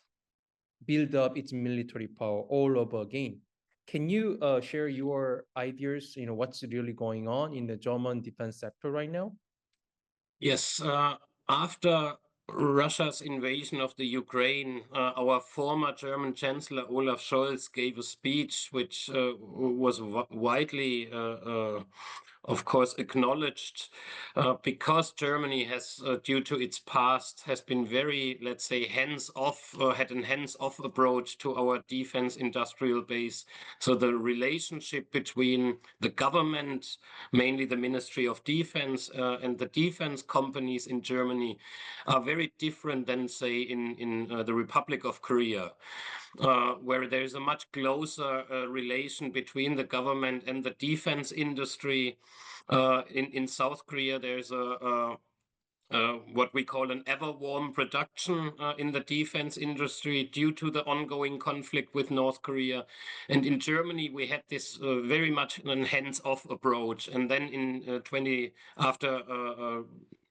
build up its military power all over again. Can you share your ideas, what's really going on in the German defense sector right now? Yes, after Russia's invasion of the Ukraine, our former German Chancellor Olaf Scholz gave a speech which was widely, of course, acknowledged, because Germany has, due to its past, has been very, let's say, hands-off, had a hands-off approach to our defense industrial base. So the relationship between the government, mainly the Ministry of Defense, and the defense companies in Germany are very different than, say, in the Republic of Korea, where there is a much closer relation between the government and the defense industry. In South Korea, there's what we call an ever-warm production in the defense industry due to the ongoing conflict with North Korea. And in Germany, we had this very much an hands-off approach. And then after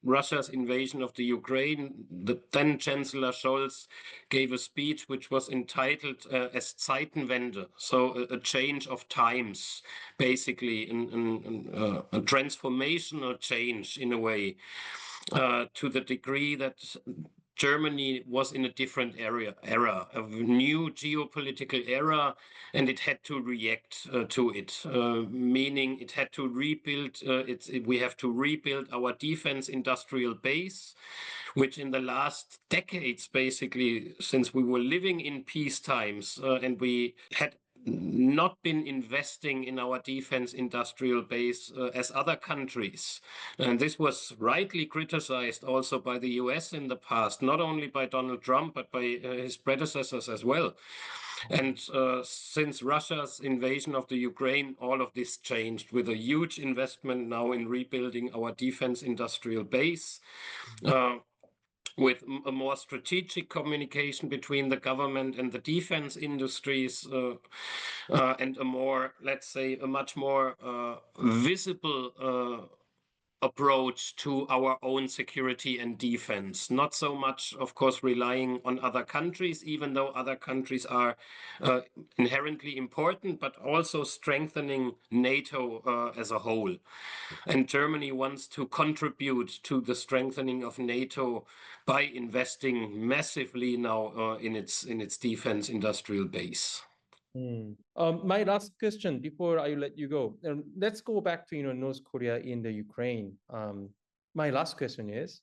Russia's invasion of the Ukraine, the then Chancellor Scholz gave a speech which was entitled as Zeitenwende, so a change of times, basically a transformational change in a way, to the degree that Germany was in a different era, a new geopolitical era, and it had to react to it, meaning it had to rebuild, we have to rebuild our defense industrial base, which in the last decades, basically, since we were living in peace times, and we had not been investing in our defense industrial base as other countries. And this was rightly criticized also by the US in the past, not only by Donald Trump, but by his predecessors as well. And since Russia's invasion of the Ukraine, all of this changed with a huge investment now in rebuilding our defense industrial base. With a more strategic communication between the government and the defense industries, and a more, let's say, a much more visible approach to our own security and defense. Not so much, of course, relying on other countries, even though other countries are inherently important, but also strengthening NATO as a whole. And Germany wants to contribute to the strengthening of NATO by investing massively now in its defense industrial base. My last question before I let you go. Let's go back to North Korea in the Ukraine. My last question is,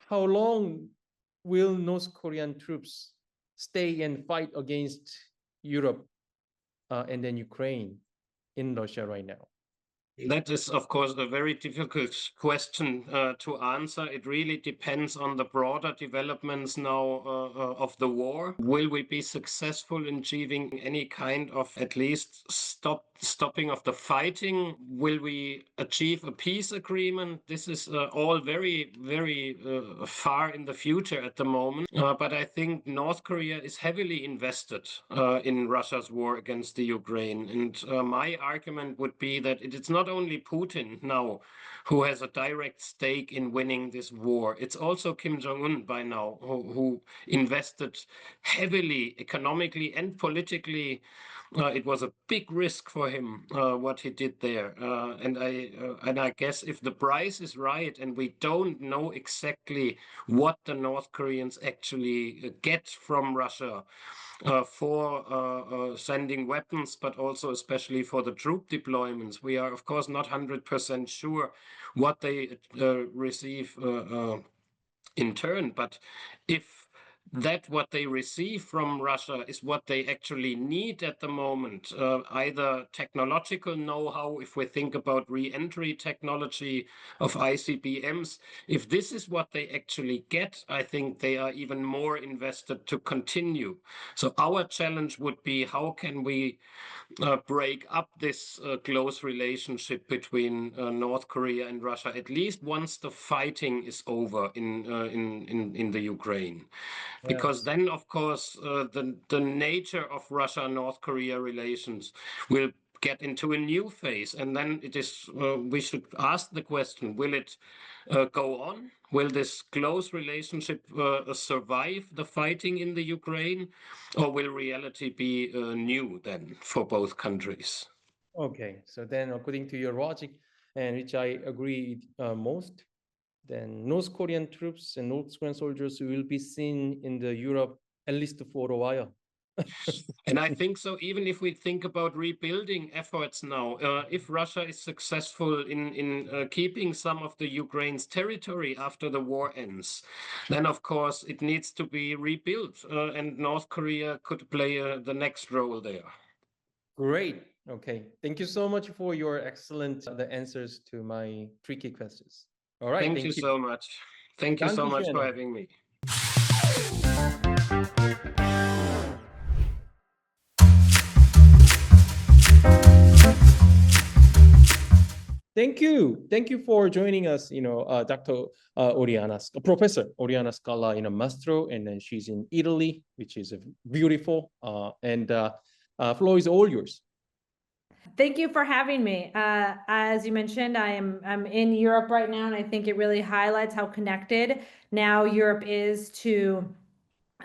how long will North Korean troops stay and fight against Europe and then Ukraine in Russia right now? That is, of course, a very difficult question to answer. It really depends on the broader developments now of the war. Will we be successful in achieving any kind of at least stopping of the fighting? Will we achieve a peace agreement? This is all very, very far in the future at the moment. But I think North Korea is heavily invested in Russia's war against the Ukraine. And my argument would be that it's not only Putin now who has a direct stake in winning this war. It's also Kim Jong-un by now who invested heavily economically and politically. It was a big risk for him what he did there, and I guess if the price is right and we don't know exactly what the North Koreans actually get from Russia for sending weapons, but also especially for the troop deployments, we are of course not 100% sure what they receive in turn. But if that what they receive from Russia is what they actually need at the moment, either technological know-how, if we think about re-entry technology of ICBMs, if this is what they actually get, I think they are even more invested to continue. So our challenge would be, how can we break up this close relationship between North Korea and Russia, at least once the fighting is over in the Ukraine? Because then, of course, the nature of Russia-North Korea relations will get into a new phase. And then it is, we should ask the question, will it go on? Will this close relationship survive the fighting in the Ukraine? Or will reality be new then for both countries? Okay, so then according to your logic, and which I agree most, then North Korean troops and North Korean soldiers will be seen in the Europe at least for a while. And I think so, even if we think about rebuilding efforts now, if Russia is successful in keeping some of the Ukraine's territory after the war ends, then of course it needs to be rebuilt, and North Korea could play the next role there. Great. Okay. Thank you so much for your excellent the answers to my tricky questions. All right. Thank you so much. Thank you so much for having me. Thank you. Thank you for joining us, Dr. Professor Oriana Skylar, Mastro, and then she's in Italy, which is beautiful. And floor is all yours. Thank you for having me. As you mentioned, I'm in Europe right now, and I think it really highlights how connected now Europe is to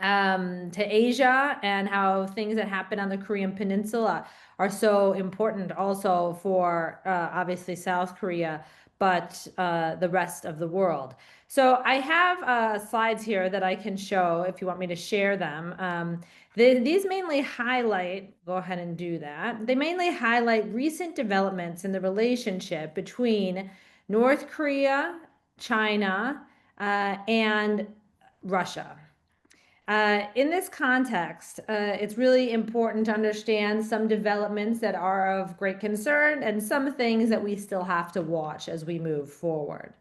Asia, and how things that happen on the Korean Peninsula are so important also for obviously South Korea, but the rest of the world. So I have slides here that I can show if you want me to share them. These mainly highlight, go ahead and do that. They mainly highlight recent developments in the relationship between North Korea, China, and Russia. In this context, it's really important to understand some developments that are of great concern and some things that we still have to watch as we move forward.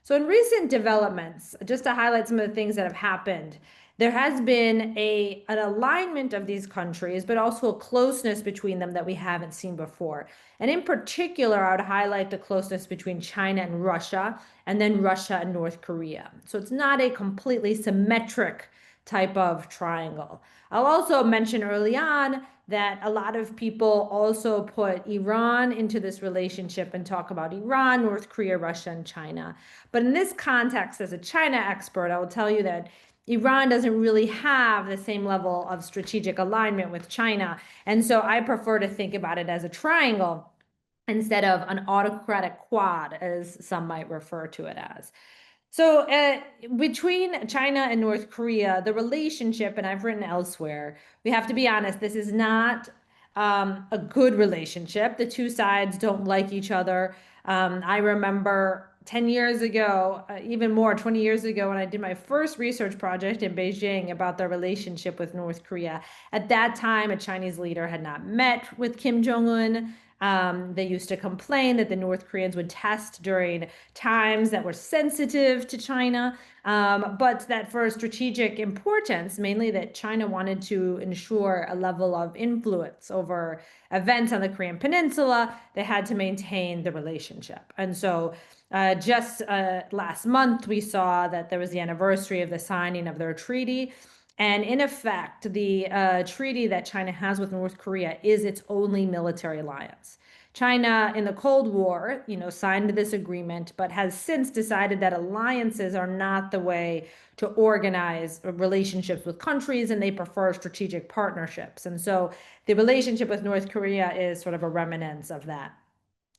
So in recent developments, just to highlight some of the things that have happened, there has been an alignment of these countries, but also a closeness between them that we haven't seen before. And in particular, I would highlight the closeness between China and Russia, and then Russia and North Korea. So it's not a completely symmetric type of triangle. I'll also mention early on that a lot of people also put Iran into this relationship and talk about Iran, North Korea, Russia, and China. But in this context, as a China expert, I will tell you that Iran doesn't really have the same level of strategic alignment with China. And so I prefer to think about it as a triangle instead of an autocratic quad, as some might refer to it as. So between China and North Korea, the relationship, and I've written elsewhere, we have to be honest, this is not a good relationship. The two sides don't like each other. I remember 10 years ago, even more, 20 years ago, when I did my first research project in Beijing about their relationship with North Korea. At that time, a Chinese leader had not met with Kim Jong-un. They used to complain that the North Koreans would test during times that were sensitive to China, but that for strategic importance, mainly that China wanted to ensure a level of influence over events on the Korean Peninsula, they had to maintain the relationship. And so just last month, we saw that there was the anniversary of the signing of their treaty. And in effect, the treaty that China has with North Korea is its only military alliance. China, in the Cold War, signed this agreement, but has since decided that alliances are not the way to organize relationships with countries, and they prefer strategic partnerships. And so the relationship with North Korea is sort of a remnant of that.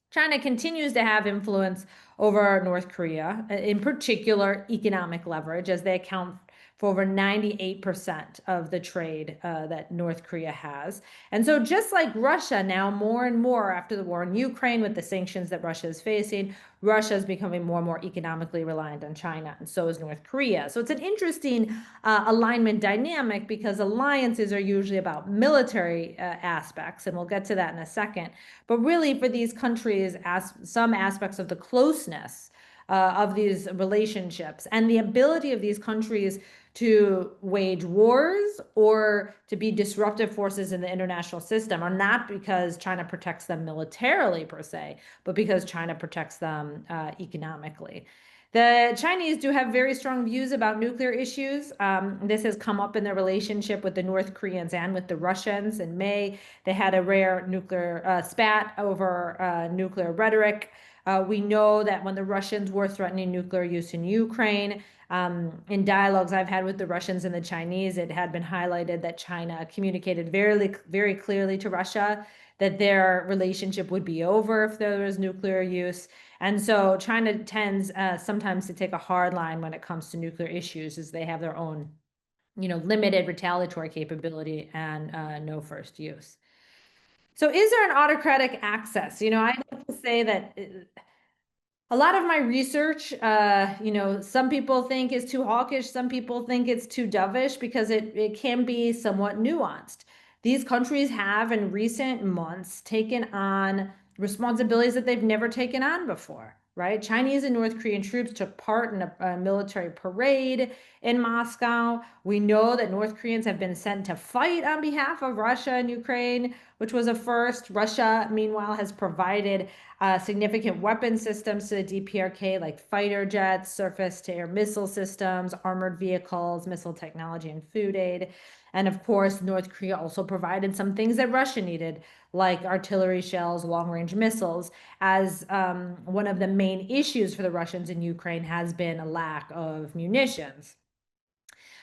China continues to have influence over North Korea, in particular economic leverage, as they account for over 98% of the trade that North Korea has. And so just like Russia now, more and more after the war in Ukraine with the sanctions that Russia is facing, Russia is becoming more and more economically reliant on China, and so is North Korea. So it's an interesting alignment dynamic because alliances are usually about military aspects, and we'll get to that in a second. But really for these countries, some aspects of the closeness of these relationships and the ability of these countries to wage wars or to be disruptive forces in the international system are not because China protects them militarily per se, but because China protects them economically. The Chinese do have very strong views about nuclear issues. This has come up in their relationship with the North Koreans and with the Russians. In May, they had a rare nuclear spat over nuclear rhetoric. We know that when the Russians were threatening nuclear use in Ukraine, in dialogues I've had with the Russians and the Chinese, it had been highlighted that China communicated very, very clearly to Russia that their relationship would be over if there was nuclear use. And so China tends sometimes to take a hard line when it comes to nuclear issues, as they have their own, limited retaliatory capability and no first use. So is there an autocratic access? I like to say that a lot of my research, some people think is too hawkish, some people think it's too dovish because it can be somewhat nuanced. These countries have in recent months taken on responsibilities that they've never taken on before, right? Chinese and North Korean troops took part in a military parade in Moscow. We know that North Koreans have been sent to fight on behalf of Russia and Ukraine, which was a first. Russia, meanwhile, has provided significant weapon systems to the DPRK, like fighter jets, surface-to-air missile systems, armored vehicles, missile technology, and food aid. And of course, North Korea also provided some things that Russia needed, like artillery shells, long-range missiles, as one of the main issues for the Russians in Ukraine has been a lack of munitions.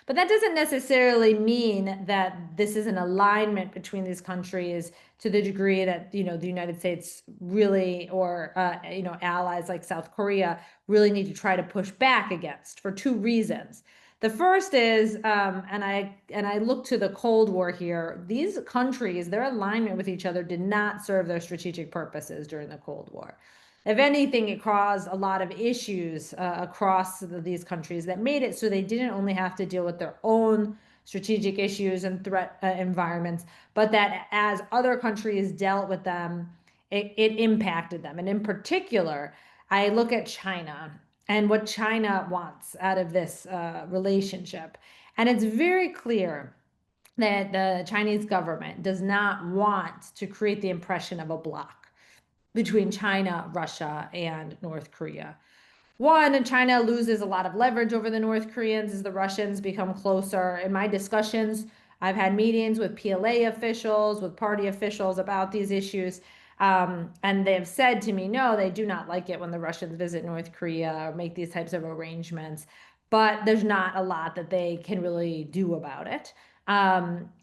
But that doesn't necessarily mean that this is an alignment between these countries to the degree that, the United States really, or, allies like South Korea really need to try to push back against, for two reasons. The first is, and I look to the Cold War here, these countries, their alignment with each other did not serve their strategic purposes during the Cold War. If anything, it caused a lot of issues across these countries that made it so they didn't only have to deal with their own strategic issues and threat environments, but that as other countries dealt with them, it impacted them. And in particular, I look at China and what China wants out of this relationship. And it's very clear that the Chinese government does not want to create the impression of a bloc between China, Russia, and North Korea. One, China loses a lot of leverage over the North Koreans as the Russians become closer. In my discussions I've had meetings with PLA officials, with party officials about these issues. And they've said to me, no, they do not like it when the Russians visit North Korea or make these types of arrangements, but there's not a lot that they can really do about it.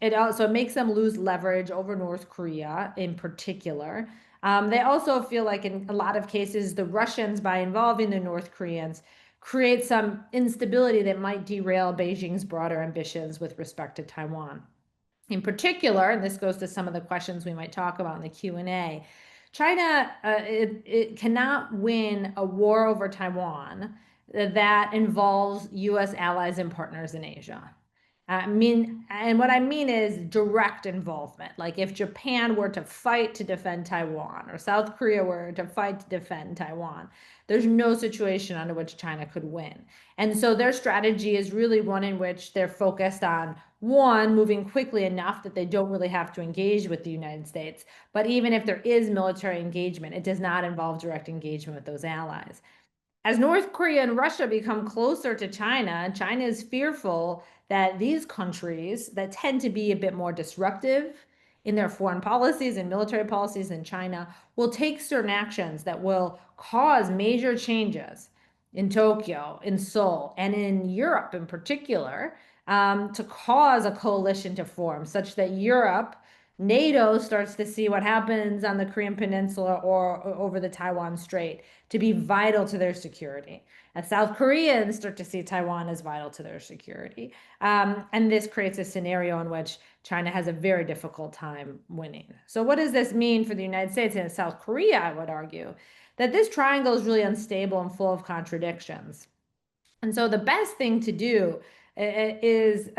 It also makes them lose leverage over North Korea in particular. They also feel like in a lot of cases, the Russians, by involving the North Koreans, create some instability that might derail Beijing's broader ambitions with respect to Taiwan. In particular, and this goes to some of the questions we might talk about in the Q&A, China it cannot win a war over Taiwan that involves U.S. allies and partners in Asia. And what I mean is direct involvement. Like if Japan were to fight to defend Taiwan or South Korea were to fight to defend Taiwan, there's no situation under which China could win. And so their strategy is really one in which they're focused on, one, moving quickly enough that they don't really have to engage with the United States. But even if there is military engagement, it does not involve direct engagement with those allies. As North Korea and Russia become closer to China, China is fearful that these countries that tend to be a bit more disruptive in their foreign policies and military policies than China will take certain actions that will cause major changes in Tokyo, in Seoul, and in Europe in particular, to cause a coalition to form such that Europe, NATO starts to see what happens on the Korean Peninsula or over the Taiwan Strait to be vital to their security. And South Koreans start to see Taiwan as vital to their security. And this creates a scenario in which China has a very difficult time winning. So what does this mean for the United States and South Korea? I would argue that this triangle is really unstable and full of contradictions. And so the best thing to do is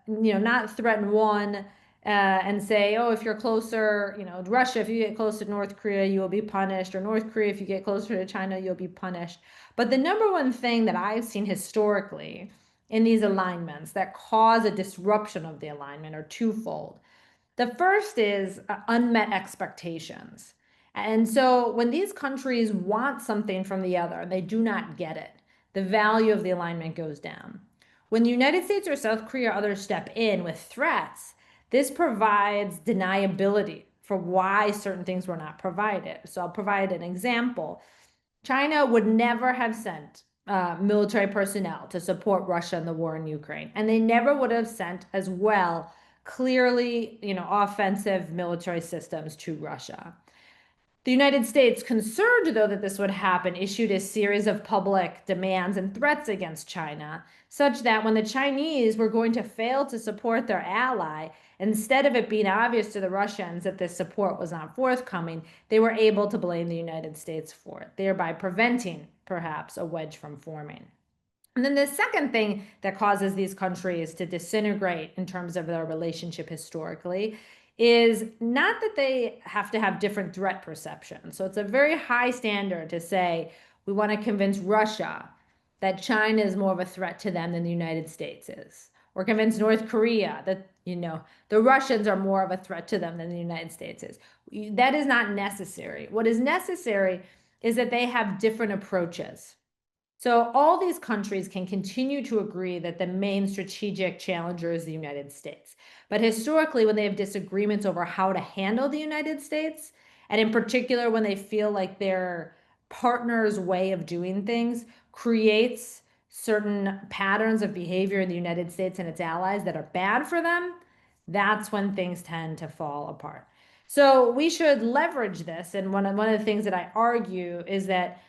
not threaten one and say, oh, if you're closer, Russia, if you get close to North Korea, you will be punished, or North Korea, if you get closer to China, you'll be punished. But the number one thing that I've seen historically in these alignments that cause a disruption of the alignment are twofold. The first is unmet expectations. And so when these countries want something from the other, they do not get it, the value of the alignment goes down. When the United States or South Korea or others step in with threats, this provides deniability for why certain things were not provided. So I'll provide an example. China would never have sent military personnel to support Russia in the war in Ukraine, and they never would have sent as well clearly, offensive military systems to Russia. The United States, concerned though that this would happen, issued a series of public demands and threats against China, such that when the Chinese were going to fail to support their ally, instead of it being obvious to the Russians that this support was not forthcoming, they were able to blame the United States for it, thereby preventing, perhaps, a wedge from forming. And then the second thing that causes these countries to disintegrate in terms of their relationship historically is not that they have to have different threat perception. So it's a very high standard to say we want to convince Russia that China is more of a threat to them than the United States is, or convince North Korea that the Russians are more of a threat to them than the United States is. That is not necessary. What is necessary is that they have different approaches. So all these countries can continue to agree that the main strategic challenger is the United States. But historically, when they have disagreements over how to handle the United States, and in particular when they feel like their partner's way of doing things creates certain patterns of behavior in the United States and its allies that are bad for them, that's when things tend to fall apart. So we should leverage this. And one of the things that I argue is that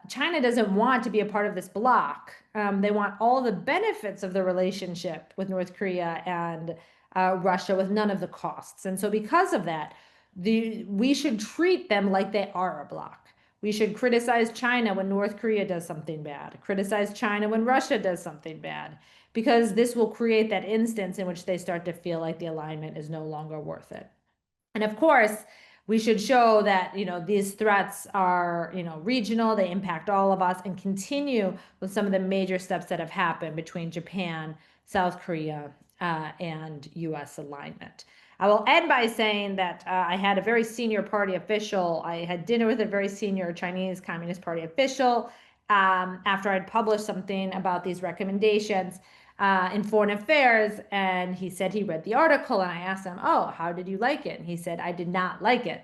China doesn't want to be a part of this bloc. They want all the benefits of the relationship with North Korea and Russia with none of the costs. And so because of that, we should treat them like they are a bloc. We should criticize China when North Korea does something bad, criticize China when Russia does something bad, because this will create that instance in which they start to feel like the alignment is no longer worth it. And of course, we should show that, these threats are, regional, they impact all of us, and continue with some of the major steps that have happened between Japan, South Korea, and U.S. alignment. I will end by saying that I had a very senior party official. I had dinner with a very senior Chinese Communist Party official after I'd published something about these recommendations in Foreign Affairs, and he said he read the article, and I asked him, "Oh, how did you like it?" And he said, "I did not like it."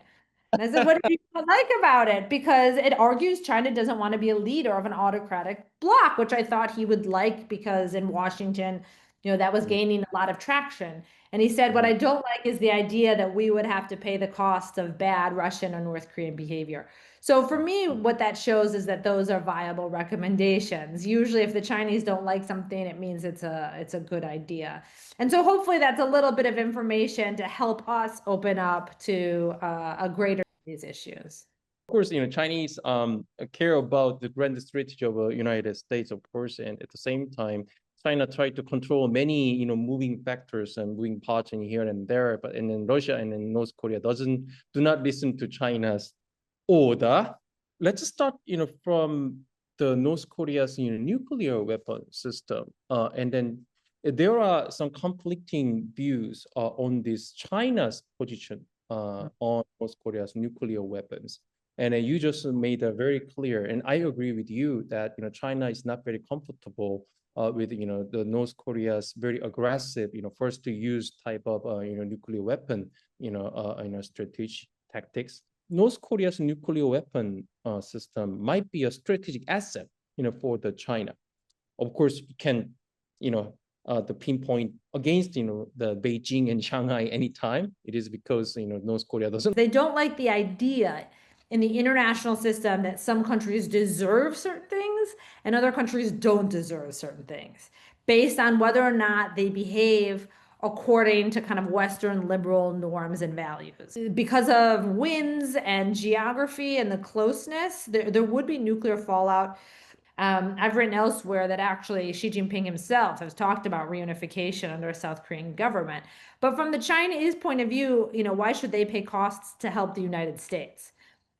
And I said, "What did you not like about it?" Because it argues China doesn't want to be a leader of an autocratic bloc, which I thought he would like because in Washington, that was gaining a lot of traction. And he said, "What I don't like is the idea that we would have to pay the cost of bad Russian or North Korean behavior." So for me, what that shows is that those are viable recommendations. Usually if the Chinese don't like something, it means it's a good idea. And so hopefully that's a little bit of information to help us open up to a greater these issues. Of course, Chinese care about the grand strategy of the United States, of course, and at the same time, China tried to control many, moving factors and moving parts in here and there. But and then Russia and then North Korea do not listen to China's order. Let's start, from the North Korea's nuclear weapon system, and then there are some conflicting views on this China's position on North Korea's nuclear weapons. And you just made it very clear, and I agree with you that China is not very comfortable with the North Korea's very aggressive first to use type of nuclear weapon strategic tactics. North Korea's nuclear weapon system might be a strategic asset for the China. Of course, you can the pinpoint against the Beijing and Shanghai anytime. It is because North Korea doesn't. They don't like the idea in the international system that some countries deserve certain things and other countries don't deserve certain things based on whether or not they behave according to kind of Western liberal norms and values. Because of winds and geography and the closeness, there would be nuclear fallout. I've written elsewhere that actually Xi Jinping himself has talked about reunification under a South Korean government. But from the Chinese point of view, why should they pay costs to help the United States?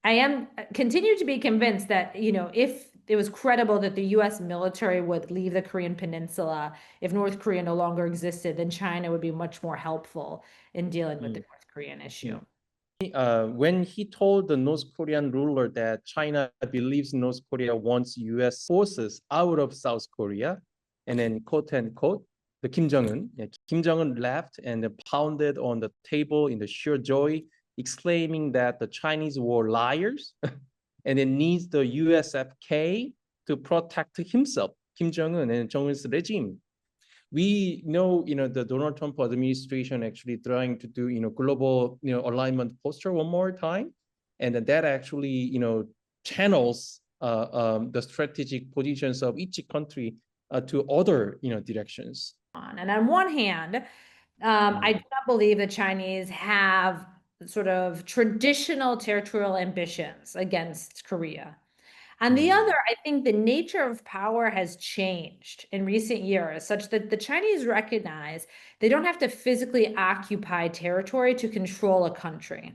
I continue to be convinced that, if it was credible that the US military would leave the Korean Peninsula, if North Korea no longer existed, then China would be much more helpful in dealing with the North Korean issue. When he told the North Korean ruler that China believes North Korea wants US forces out of South Korea, and then quote unquote, the Kim Jong-un laughed and pounded on the table in the sheer joy, exclaiming that the Chinese were liars and it needs the USFK to protect himself, Kim Jong-un and Jong-un's regime. We know, the Donald Trump administration actually trying to do, global, alignment posture one more time, and that actually, channels the strategic positions of each country to other, directions. And on one hand, I do not believe the Chinese have sort of traditional territorial ambitions against Korea. On the other, I think the nature of power has changed in recent years, such that the Chinese recognize they don't have to physically occupy territory to control a country.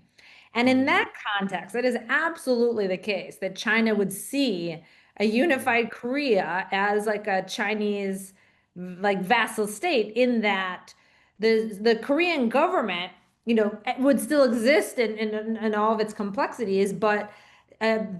And in that context, it is absolutely the case that China would see a unified Korea as like a Chinese vassal state, in that the Korean government, would still exist in all of its complexities, but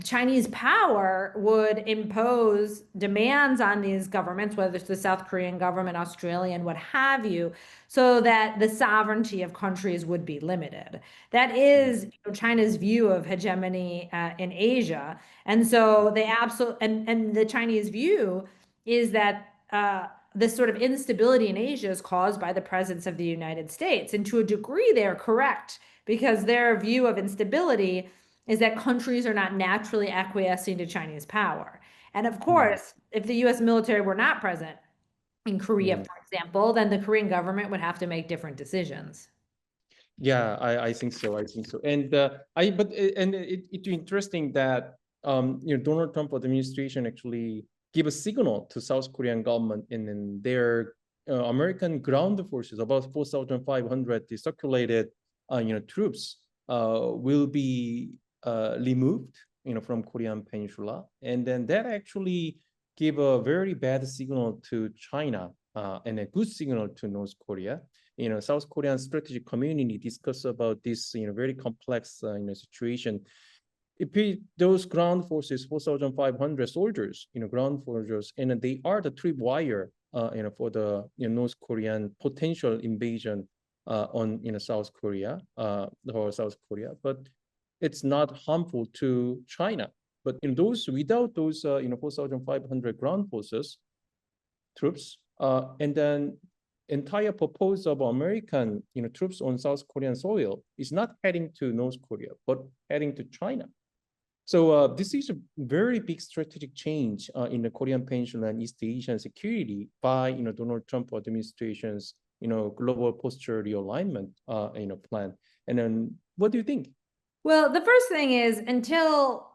Chinese power would impose demands on these governments, whether it's the South Korean government, Australian, what have you, so that the sovereignty of countries would be limited. That is China's view of hegemony in Asia. And so they and the Chinese view is that this sort of instability in Asia is caused by the presence of the United States. And to a degree, they're correct, because their view of instability is that countries are not naturally acquiescing to Chinese power. And of course, if the US military were not present in Korea, for example, then the Korean government would have to make different decisions. Yeah, I think so. And it's interesting that Donald Trump administration actually give a signal to South Korean government, and then their American ground forces, about 4,500 circulated troops will be removed from Korean Peninsula, and then that actually gave a very bad signal to China and a good signal to North Korea. South Korean strategic community discuss about this very complex situation. those ground forces, 4,500 soldiers, ground forces, and they are the tripwire, for the North Korean potential invasion on South Korea, or South Korea, but it's not harmful to China. But without those 4,500 ground forces, troops, and then entire purpose of American troops on South Korean soil is not heading to North Korea, but heading to China. So this is a very big strategic change in the Korean Peninsula and East Asian security by Donald Trump administration's global posture realignment plan. And then what do you think? Well, the first thing is until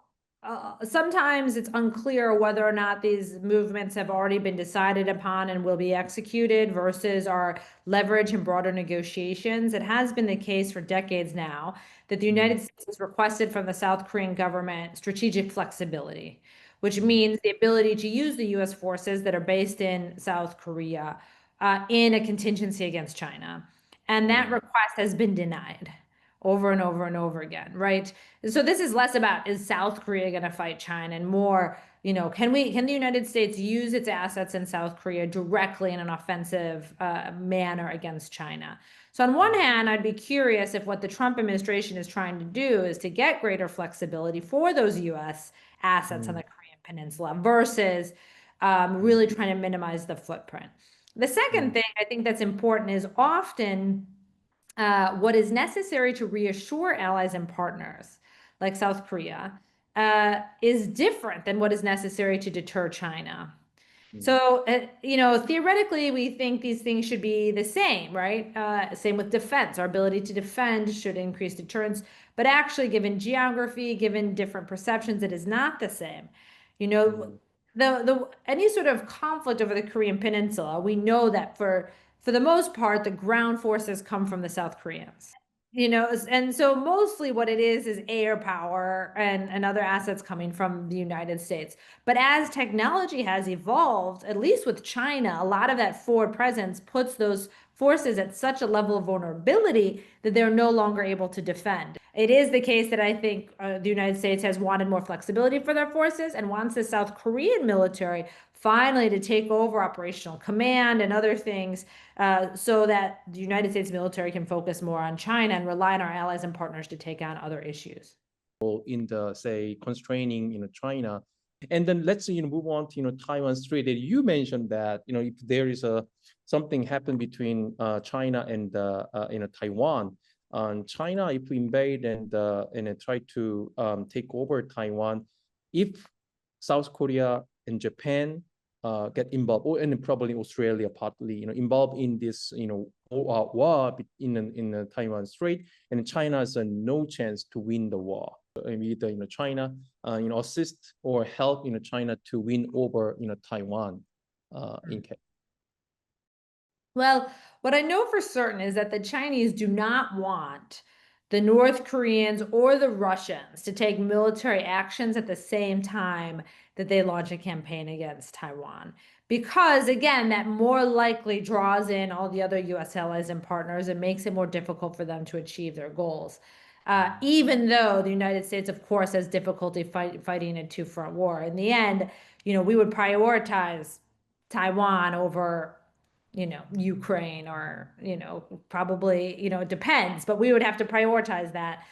sometimes it's unclear whether or not these movements have already been decided upon and will be executed versus our leverage in broader negotiations. It has been the case for decades now that the United States has requested from the South Korean government strategic flexibility, which means the ability to use the US forces that are based in South Korea in a contingency against China. And that request has been denied over and over and over again, right? So this is less about, is South Korea going to fight China, and more, can the United States use its assets in South Korea directly in an offensive manner against China? So on one hand, I'd be curious if what the Trump administration is trying to do is to get greater flexibility for those US assets on the Korean Peninsula versus really trying to minimize the footprint. The second thing I think that's important is often what is necessary to reassure allies and partners like South Korea is different than what is necessary to deter China. So, theoretically, we think these things should be the same, right? Same with defense. Our ability to defend should increase deterrence. But actually, given geography, given different perceptions, it is not the same. Any sort of conflict over the Korean Peninsula, we know that for the most part, the ground forces come from the South Koreans. And so mostly what it is air power and other assets coming from the United States. But as technology has evolved, at least with China, a lot of that forward presence puts those forces at such a level of vulnerability that they're no longer able to defend. It is the case that I think the United States has wanted more flexibility for their forces and wants the South Korean military finally to take over operational command and other things so that the United States military can focus more on China and rely on our allies and partners to take on other issues. In the, say, constraining, China. And then let's move on to Taiwan Strait. That you mentioned that if there is something happen between China and Taiwan, China, if we invade and try to take over Taiwan, if South Korea and Japan get involved, and probably Australia partly, involved in this, war in the Taiwan Strait, and China has no chance to win the war. Either China, assist or help China to win over Taiwan. In case. Well, what I know for certain is that the Chinese do not want the North Koreans or the Russians to take military actions at the same time that they launch a campaign against Taiwan. Because again, that more likely draws in all the other US allies and partners and makes it more difficult for them to achieve their goals. Even though the United States, of course, has difficulty fighting a two-front war. In the end, we would prioritize Taiwan over Ukraine or, probably, it depends, but we would have to prioritize that.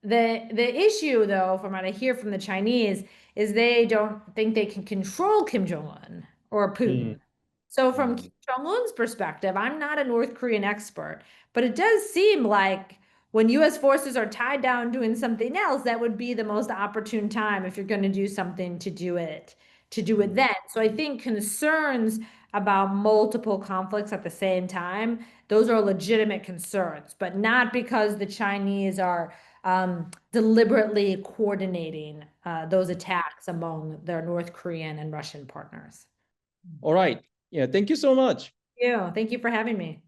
The issue, though, from what I hear from the Chinese, is they don't think they can control Kim Jong-un or Putin. So from Kim Jong-un's perspective, I'm not a North Korean expert, but it does seem like when US forces are tied down doing something else, that would be the most opportune time if you're going to do something to do it then. So I think concerns about multiple conflicts at the same time, those are legitimate concerns, but not because the Chinese are deliberately coordinating those attacks among their North Korean and Russian partners. All right. Yeah, thank you so much. Thank you for having me.